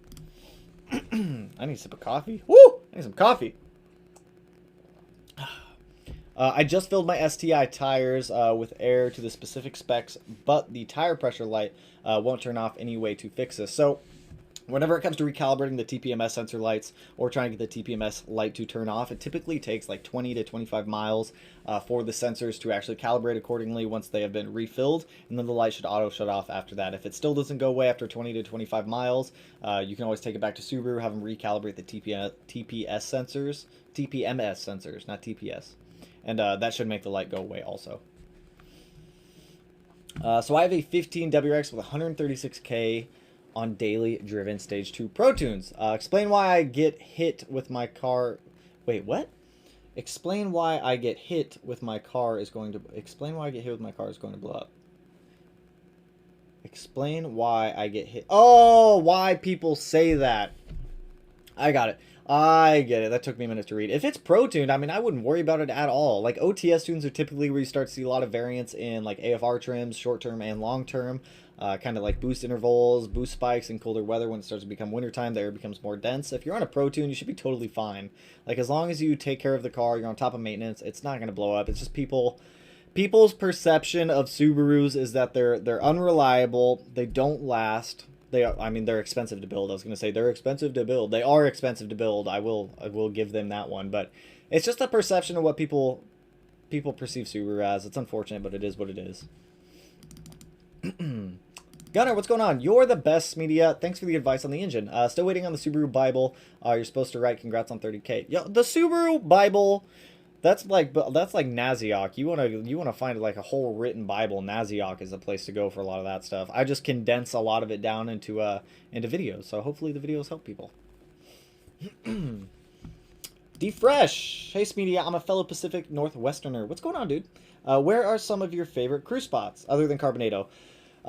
I need a sip of coffee. Woo! I need some coffee. I just filled my STI tires with air to the specific specs, but the tire pressure light won't turn off anyway to fix this. So whenever it comes to recalibrating the TPMS sensor lights or trying to get the TPMS light to turn off, it typically takes like 20 to 25 miles for the sensors to actually calibrate accordingly once they have been refilled, and then the light should auto shut off after that. If it still doesn't go away after 20 to 25 miles, you can always take it back to Subaru, have them recalibrate the TPMS sensors, not TPS. And that should make the light go away also. So I have a 15 WRX with 136K on daily driven stage 2 Pro Tunes. Explain why I get hit with my car. Wait, what? Explain why I get hit with my car is going to. Explain why I get hit with my car is going to blow up. Explain why I get hit. Oh, why people say that. I got it. I get it. That took me a minute to read. If it's pro-tuned, I mean, I wouldn't worry about it at all. Like, OTS tunes are typically where you start to see a lot of variance in, like, AFR trims, short-term and long-term. Kind of like boost intervals, boost spikes in colder weather. When it starts to become wintertime, the air becomes more dense. If you're on a pro-tune, you should be totally fine. Like, as long as you take care of the car, you're on top of maintenance, it's not going to blow up. It's just people's perception of Subarus is that they're unreliable, they don't last. I mean, they're expensive to build. I was going to say they're expensive to build. They are expensive to build. I will give them that one. But it's just a perception of what people perceive Subaru as. It's unfortunate, but it is what it is. Gunnar, what's going on? You're the best, media. Thanks for the advice on the engine. Still waiting on the Subaru Bible. You're supposed to write congrats on 30K. Yo, the Subaru Bible. That's like Naziok. You wanna find like a whole written Bible. Naziok is the place to go for a lot of that stuff. I just condense a lot of it down into videos. So hopefully the videos help people. D-Fresh. Hey Smedia, I'm a fellow Pacific Northwesterner. What's going on, dude? Where are some of your favorite cruise spots other than Carbonado?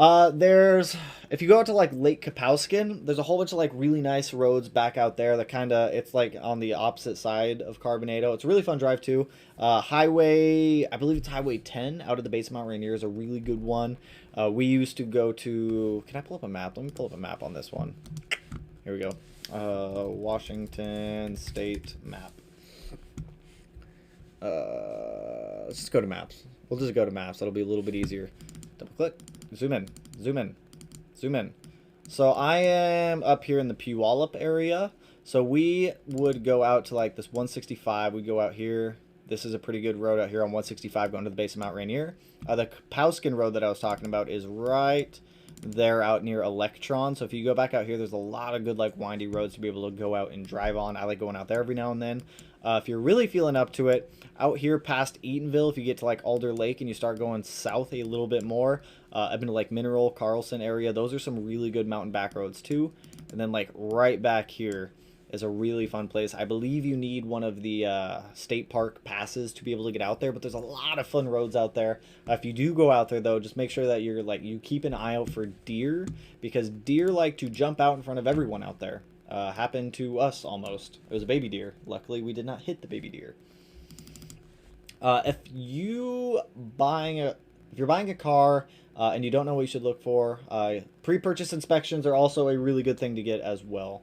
If you go out to like Lake Kapowskin, there's a whole bunch of like really nice roads back out there that it's like on the opposite side of Carbonado. It's a really fun drive too. Highway, I believe it's Highway 10 out of the base of Mount Rainier is a really good one. We used to go to, can I pull up a map? Let me pull up a map on this one. Here we go. Washington State map. Let's just go to maps. We'll just go to maps. That'll be a little bit easier. Double click. Zoom in, zoom in, zoom in. So I am up here in the Puyallup area. So we would go out to like this 165. We'd go out here. This is a pretty good road out here on 165 going to the base of Mount Rainier. The Kapowskin road that I was talking about is right there out near Electron. So if you go back out here, there's a lot of good like windy roads to be able to go out and drive on. I like going out there every now and then. If you're really feeling up to it, out here past Eatonville, if you get to like Alder Lake and you start going south a little bit more, I've been to like Mineral, Carlson area. Those are some really good mountain back roads too. And then like right back here is a really fun place. I believe you need one of the state park passes to be able to get out there, but there's a lot of fun roads out there. If you do go out there though, just make sure that you keep an eye out for deer, because deer like to jump out in front of everyone out there. Happened to us almost. It was a baby deer. Luckily, we did not hit the baby deer. If you're buying a car and you don't know what you should look for, pre-purchase inspections are also a really good thing to get as well.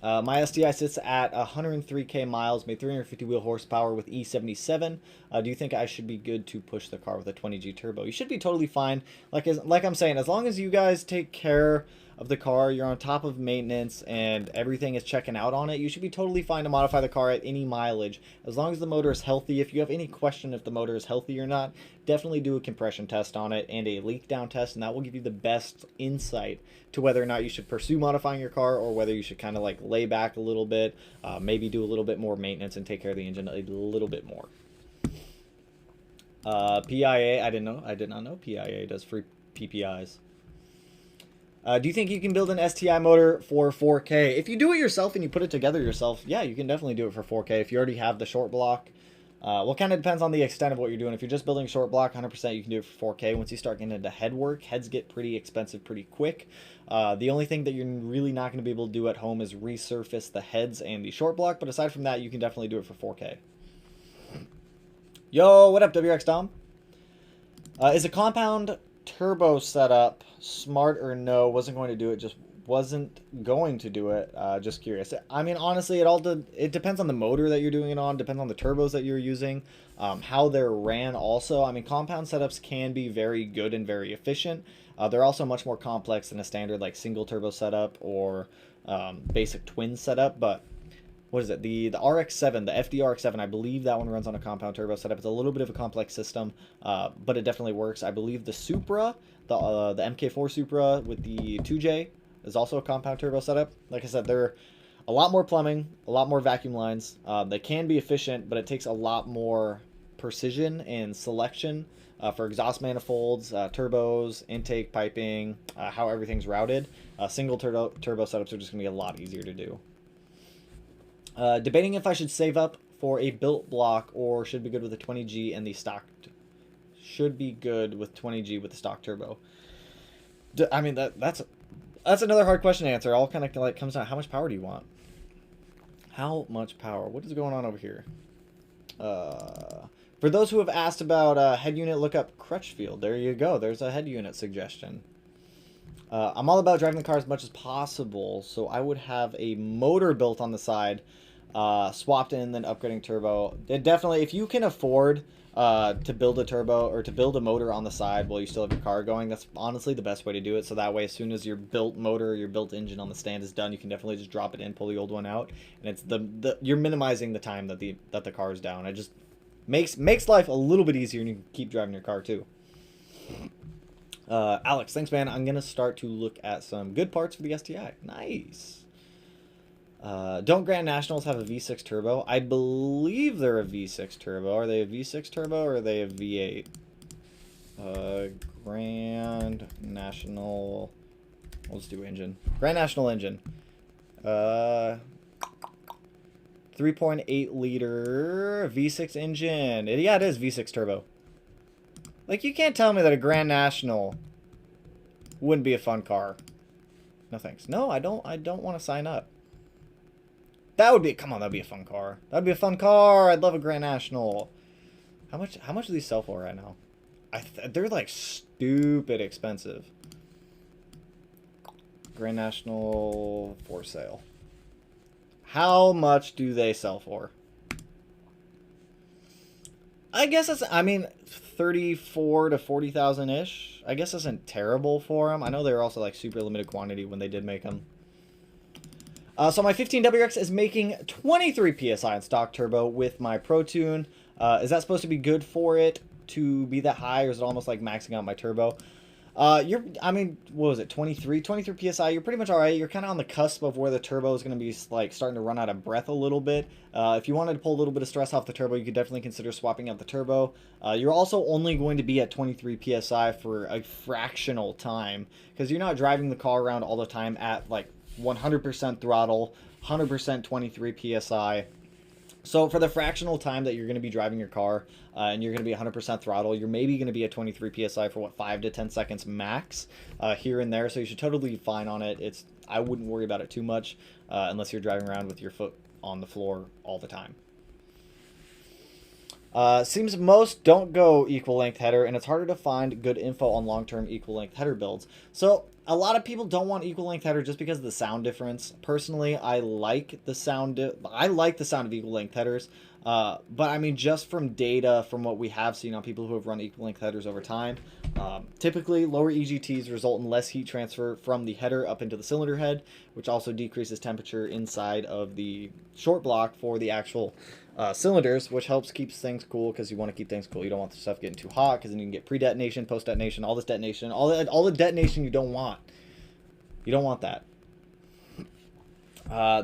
My STI sits at 103K miles, made 350 wheel horsepower with E77. Do you think I should be good to push the car with a 20G turbo? You should be totally fine. Like I'm saying, as long as you guys take care of the car, you're on top of maintenance, and everything is checking out on it, you should be totally fine to modify the car at any mileage, as long as the motor is healthy. If you have any question if the motor is healthy or not, definitely do a compression test on it and a leak down test, and that will give you the best insight to whether or not you should pursue modifying your car, or whether you should kind of like lay back a little bit, maybe do a little bit more maintenance and take care of the engine a little bit more. PIA, I did not know PIA does free PPIs. Do you think you can build an STI motor for 4K? If you do it yourself and you put it together yourself, yeah, you can definitely do it for 4K. If you already have the short block, well, kind of depends on the extent of what you're doing. If you're just building short block, 100% you can do it for 4K. Once you start getting into head work, heads get pretty expensive pretty quick. The only thing that you're really not going to be able to do at home is resurface the heads and the short block, but aside from that, you can definitely do it for 4K. Yo, what up, WX Dom? Is a compound turbo setup smart or no? Wasn't going to do it, just wasn't going to do it. Just curious. I mean, honestly, it depends on the motor that you're doing it on, depends on the turbos that you're using, how they're ran also. I mean, compound setups can be very good and very efficient. They're also much more complex than a standard like single turbo setup or basic twin setup, but what is it? The RX-7, the FD-RX-7, I believe that one runs on a compound turbo setup. It's a little bit of a complex system, but it definitely works. I believe the Supra, the MK4 Supra with the 2J is also a compound turbo setup. Like I said, they're a lot more plumbing, a lot more vacuum lines. They can be efficient, but it takes a lot more precision and selection for exhaust manifolds, turbos, intake piping, how everything's routed. Single turbo setups are just going to be a lot easier to do. Debating if I should save up for a built block or should be good with a 20G and the stock. Should be good with 20G with the stock turbo. I mean, that's another hard question to answer. All kind of like comes down, how much power do you want? How much power? What is going on over here? For those who have asked about head unit, look up Crutchfield. There you go. There's a head unit suggestion. I'm all about driving the car as much as possible, so I would have a motor built on the side, swapped in, then upgrading turbo. Definitely, if you can afford to build a turbo or to build a motor on the side while you still have your car going, that's honestly the best way to do it. So that way, as soon as your built motor, your built engine on the stand is done, you can definitely just drop it in, pull the old one out, and it's you're minimizing the time that the car is down. It just makes life a little bit easier, and you can keep driving your car too. Alex, thanks, man. I'm gonna start to look at some good parts for the STI. Nice. Don't Grand Nationals have a V6 turbo? I believe they're a V6 turbo. Are they a V6 turbo or are they a V8? Grand National. Let's do engine. Grand National engine. 3.8 liter V6 engine. Yeah, it is V6 turbo. Like, you can't tell me that a Grand National wouldn't be a fun car. No thanks. No, I don't want to sign up. That would be, come on, that'd be a fun car. That'd be a fun car. I'd love a Grand National. How much do these sell for right now? They're like stupid expensive. Grand National for sale. How much do they sell for? I guess it's, I mean, 34 to 40,000 ish. I guess isn't terrible for them. I know they were also like super limited quantity when they did make them. So my 15WX is making 23 PSI in stock turbo with my Pro Tune. Is that supposed to be good for it to be that high, or is it almost like maxing out my turbo? I mean, what was it, 23 PSI? You're pretty much all right. You're kind of on the cusp of where the turbo is going to be like starting to run out of breath a little bit. If you wanted to pull a little bit of stress off the turbo, you could definitely consider swapping out the turbo. You're also only going to be at 23 PSI for a fractional time because you're not driving the car around all the time at like 100% throttle, 100% 23 PSI. So for the fractional time that you're going to be driving your car and you're going to be 100% throttle, you're maybe going to be at 23 PSI for what, 5 to 10 seconds max here and there. So you should totally be fine on it. I wouldn't worry about it too much unless you're driving around with your foot on the floor all the time. Seems most don't go equal length header, and it's harder to find good info on long-term equal length header builds. So a lot of people don't want equal length header just because of the sound difference. Personally, I like the sound. I like the sound of equal length headers, but I mean, just from data, from what we have seen on people who have run equal length headers over time, Typically, lower EGTs result in less heat transfer from the header up into the cylinder head, which also decreases temperature inside of the short block for the actual cylinders, which helps keeps things cool because you want to keep things cool. You don't want the stuff getting too hot because then you can get pre-detonation, post-detonation, all this detonation, all the detonation you don't want. You don't want that.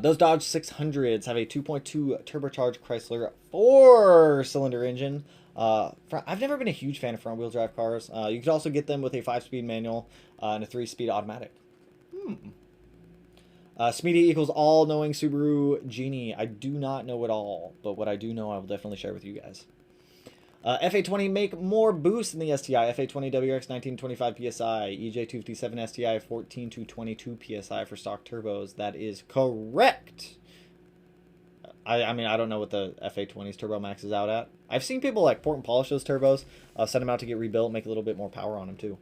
Those Dodge 600s have a 2.2 turbocharged Chrysler 4-cylinder engine. I've never been a huge fan of front-wheel drive cars. You could also get them with a 5-speed manual and a 3-speed automatic. Smeedy equals all-knowing Subaru Genie. I do not know it all, but what I do know I will definitely share with you guys. FA20 make more boost than the STI. FA20 WRX 1925 PSI. EJ257 STI 14 to 22 PSI for stock turbos. That is correct. I mean, I don't know what the FA20's turbo max is out at. I've seen people like port and polish those turbos, send them out to get rebuilt, make a little bit more power on them too.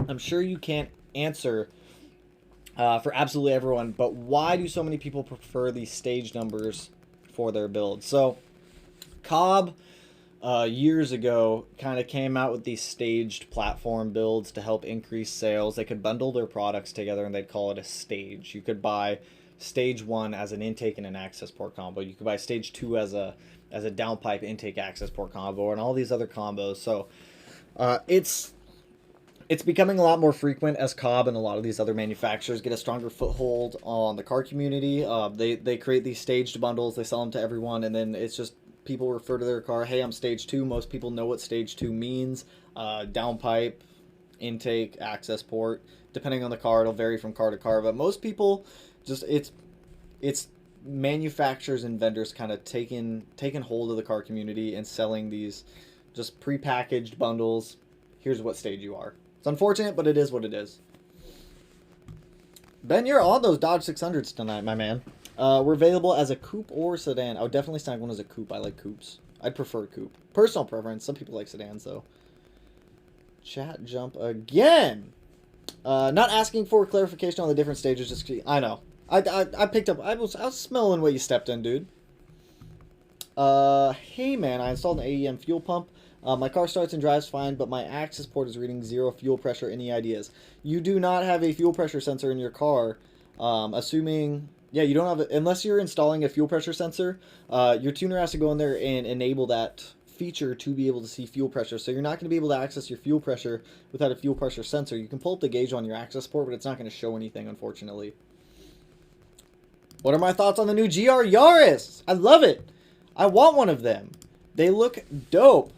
I'm sure you can't answer for absolutely everyone, but why do so many people prefer these stage numbers for their builds? So Cobb years ago kind of came out with these staged platform builds to help increase sales. They could bundle their products together and they'd call it a stage. You could buy stage 1 as an intake and an access port combo. You could buy stage 2 as a downpipe intake access port combo, and all these other combos. So it's becoming a lot more frequent as Cobb and a lot of these other manufacturers get a stronger foothold on the car community. They create these staged bundles, they sell them to everyone, and then it's just people refer to their car, hey, I'm stage 2. Most people know what stage 2 means. Downpipe, intake, access port. Depending on the car, it'll vary from car to car, but most people just, it's manufacturers and vendors kind of taking hold of the car community and selling these just prepackaged bundles. Here's what stage you are. It's unfortunate, but it is what it is. Ben, you're on those Dodge 600s tonight, my man. We're available as a coupe or sedan. I would definitely snag one as a coupe. I like coupes. I'd prefer a coupe. Personal preference. Some people like sedans, though. Chat jump again. Not asking for clarification on the different stages. Just I know. I picked up. I was smelling what you stepped in, dude. Hey man, I installed an AEM fuel pump. My car starts and drives fine, but my access port is reading 0 fuel pressure. Any ideas? You do not have a fuel pressure sensor in your car. Assuming, yeah, you don't have it, unless you're installing a fuel pressure sensor. Your tuner has to go in there and enable that feature to be able to see fuel pressure. So you're not going to be able to access your fuel pressure without a fuel pressure sensor. You can pull up the gauge on your access port, but it's not going to show anything, unfortunately. What are my thoughts on the new GR Yaris? I love it. I want one of them. They look dope.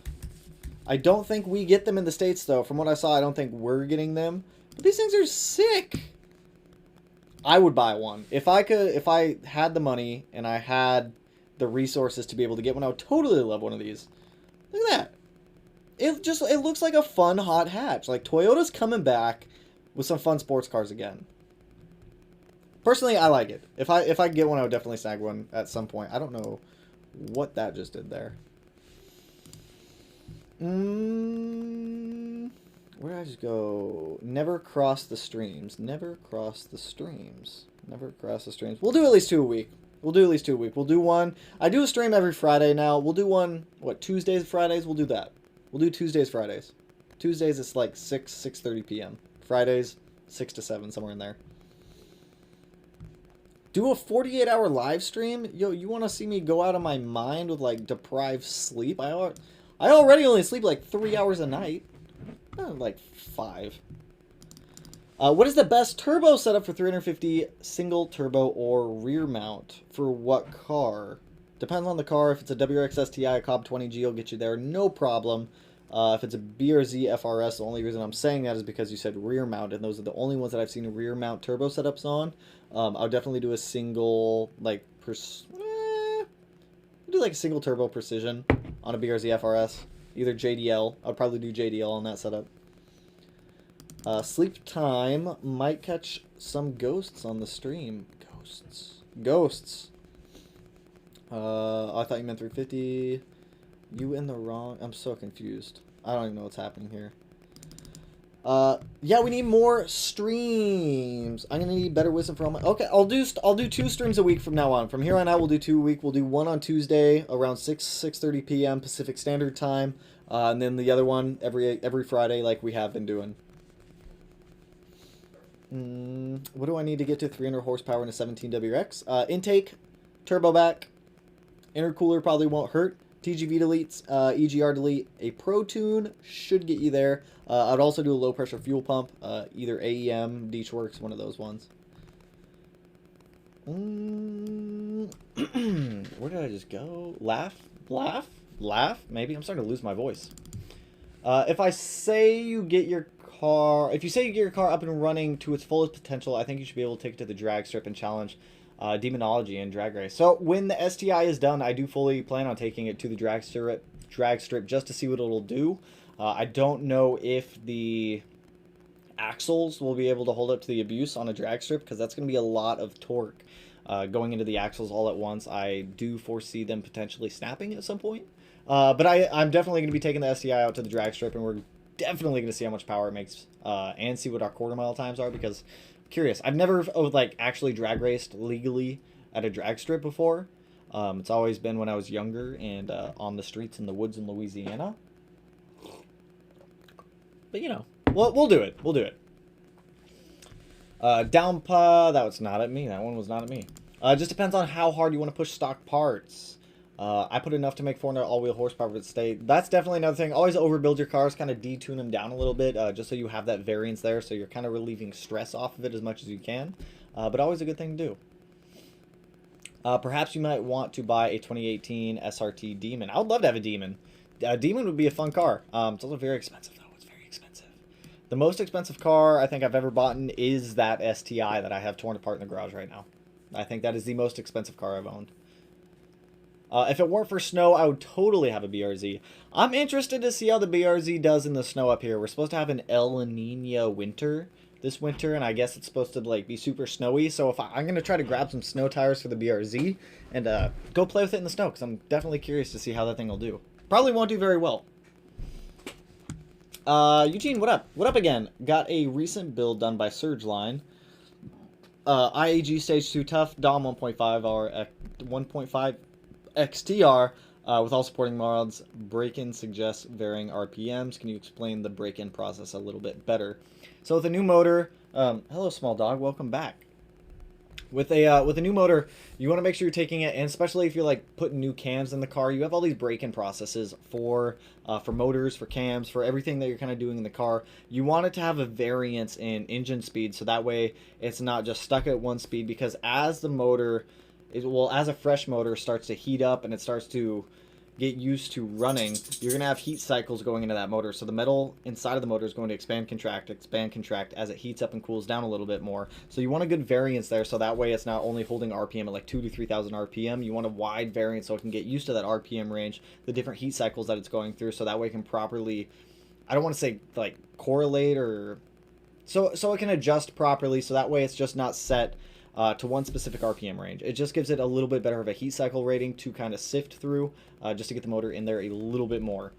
I don't think we get them in the States, though. From what I saw, I don't think we're getting them. But these things are sick. I would buy one. If I had the money and I had the resources to be able to get one, I would totally love one of these. Look at that. It looks like a fun hot hatch. Like, Toyota's coming back with some fun sports cars again. Personally, I like it. If I get one, I would definitely snag one at some point. I don't know what that just did there. Where did I just go? Never cross the streams. Never cross the streams. Never cross the streams. We'll do at least 2 a week. We'll do one. I do a stream every Friday now. We'll do one, what, Tuesdays, Fridays? We'll do that. We'll do Tuesdays, Fridays. Tuesdays, it's like 6:30 p.m. Fridays, 6 to 7, somewhere in there. Do a 48-hour live stream? Yo, you want to see me go out of my mind with, like, deprived sleep? I already only sleep, like, 3 hours a night. Like, 5. What is the best turbo setup for 350 single turbo or rear mount? For what car? Depends on the car. If it's a WRX STI, a Cobb 20G will get you there, no problem. If it's a BRZ FRS, the only reason I'm saying that is because you said rear mount, and those are the only ones that I've seen rear mount turbo setups on. I would definitely do a single, like, do like a single turbo precision on a BRZ FRS. Either JDL. I'd probably do JDL on that setup. Sleep time. Might catch some ghosts on the stream. Ghosts. I thought you meant 350. You in the wrong... I'm so confused. I don't even know what's happening here. Yeah, we need more streams. I'm gonna need better wisdom from. Okay, I'll do 2 streams a week from now on. From here on out, we'll do 2 a week. We'll do one on Tuesday around 6:30 p.m. Pacific Standard Time, and then the other one every Friday, like we have been doing. What do I need to get to 300 horsepower in a 17 WRX? Intake, turbo back, intercooler probably won't hurt. TGV deletes, EGR delete, a Pro Tune should get you there. I'd also do a low pressure fuel pump, either AEM, Deechworks, one of those ones. Where did I just go? Laugh? Maybe? I'm starting to lose my voice. If you say you get your car up and running to its fullest potential, I think you should be able to take it to the drag strip and challenge Demonology and Drag Race. So when the STI is done, I do fully plan on taking it to the drag strip just to see what it'll do. I don't know if the axles will be able to hold up to the abuse on a drag strip, because that's going to be a lot of torque going into the axles all at once. I do foresee them potentially snapping at some point. But I'm definitely going to be taking the STI out to the drag strip, and we're definitely going to see how much power it makes and see what our quarter mile times are, because curious. I've never like actually drag raced legally at a drag strip before. It's always been when I was younger and on the streets in the woods in Louisiana. But you know, we'll do it. We'll do it. Downpa, that was not at me. That one was not at me. Just depends on how hard you want to push stock parts. I put enough to make 400 all-wheel horsepower for the state. That's definitely another thing. Always overbuild your cars, kind of detune them down a little bit, just so you have that variance there, so you're kind of relieving stress off of it as much as you can. But always a good thing to do. Perhaps you might want to buy a 2018 SRT Demon. I would love to have a Demon. A Demon would be a fun car. It's also very expensive, though. It's very expensive. The most expensive car I think I've ever bought is that STI that I have torn apart in the garage right now. I think that is the most expensive car I've owned. If it weren't for snow, I would totally have a BRZ. I'm interested to see how the BRZ does in the snow up here. We're supposed to have an El Nino winter this winter, and I guess it's supposed to like be super snowy. So I'm going to try to grab some snow tires for the BRZ and go play with it in the snow, because I'm definitely curious to see how that thing will do. Probably won't do very well. Eugene, what up? What up again? Got a recent build done by Surgeline. IAG Stage 2 Tough, DOM 1.5 or 1.5 XTR with all supporting mods. Break-in suggests varying RPMs. Can you explain the break-in process a little bit better? So with a new motor, hello small dog, welcome back. With a new motor, you want to make sure you're taking it, and especially if you're like putting new cams in the car, you have all these break-in processes for motors, for cams, for everything that you're kind of doing in the car. You want it to have a variance in engine speed, so that way it's not just stuck at one speed, because as the motor as a fresh motor starts to heat up and it starts to get used to running, you're going to have heat cycles going into that motor. So the metal inside of the motor is going to expand, contract as it heats up and cools down a little bit more. So you want a good variance there, so that way it's not only holding RPM at like 2,000 to 3,000 RPM. You want a wide variance so it can get used to that RPM range, the different heat cycles that it's going through, so that way it can properly, I don't want to say like correlate, or so it can adjust properly, so that way it's just not set to one specific RPM range. It just gives it a little bit better of a heat cycle rating to kind of sift through, just to get the motor in there a little bit more.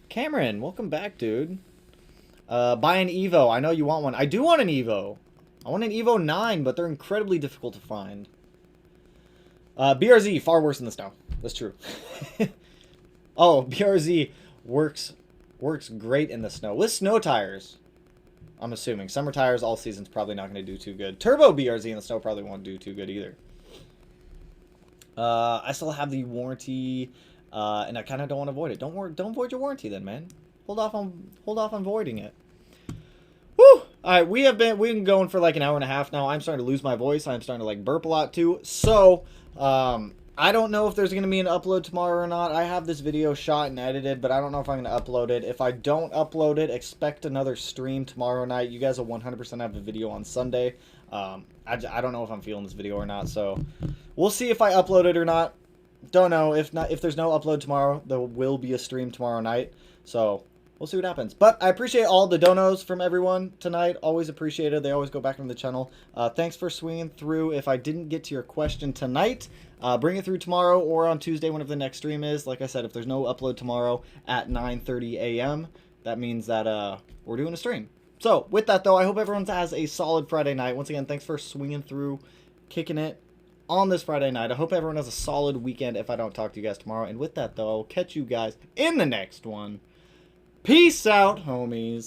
Cameron, welcome back, dude. Buy an Evo. I know you want one. I do want an Evo. I want an Evo 9, but they're incredibly difficult to find. BRZ, far worse in the snow. That's true. Oh, BRZ works great in the snow. With snow tires. I'm assuming. Summer tires all season's probably not going to do too good. Turbo BRZ in the snow probably won't do too good either. I still have the warranty, and I kind of don't want to void it. Don't void your warranty then, man. Hold off on voiding it. Woo! All right, we've been going for like an hour and a half now. I'm starting to lose my voice. I'm starting to like burp a lot too. So, I don't know if there's going to be an upload tomorrow or not. I have this video shot and edited, but I don't know if I'm going to upload it. If I don't upload it, expect another stream tomorrow night. You guys will 100% have a video on Sunday. I don't know if I'm feeling this video or not, so we'll see if I upload it or not. Don't know. If there's no upload tomorrow, there will be a stream tomorrow night. So we'll see what happens. But I appreciate all the donos from everyone tonight. Always appreciated. They always go back into the channel. Thanks for swinging through. If I didn't get to your question tonight, bring it through tomorrow or on Tuesday, whenever the next stream is. Like I said, if there's no upload tomorrow at 9:30 a.m., that means that we're doing a stream. So, with that, though, I hope everyone has a solid Friday night. Once again, thanks for swinging through, kicking it on this Friday night. I hope everyone has a solid weekend if I don't talk to you guys tomorrow. And with that, though, I'll catch you guys in the next one. Peace out, homies.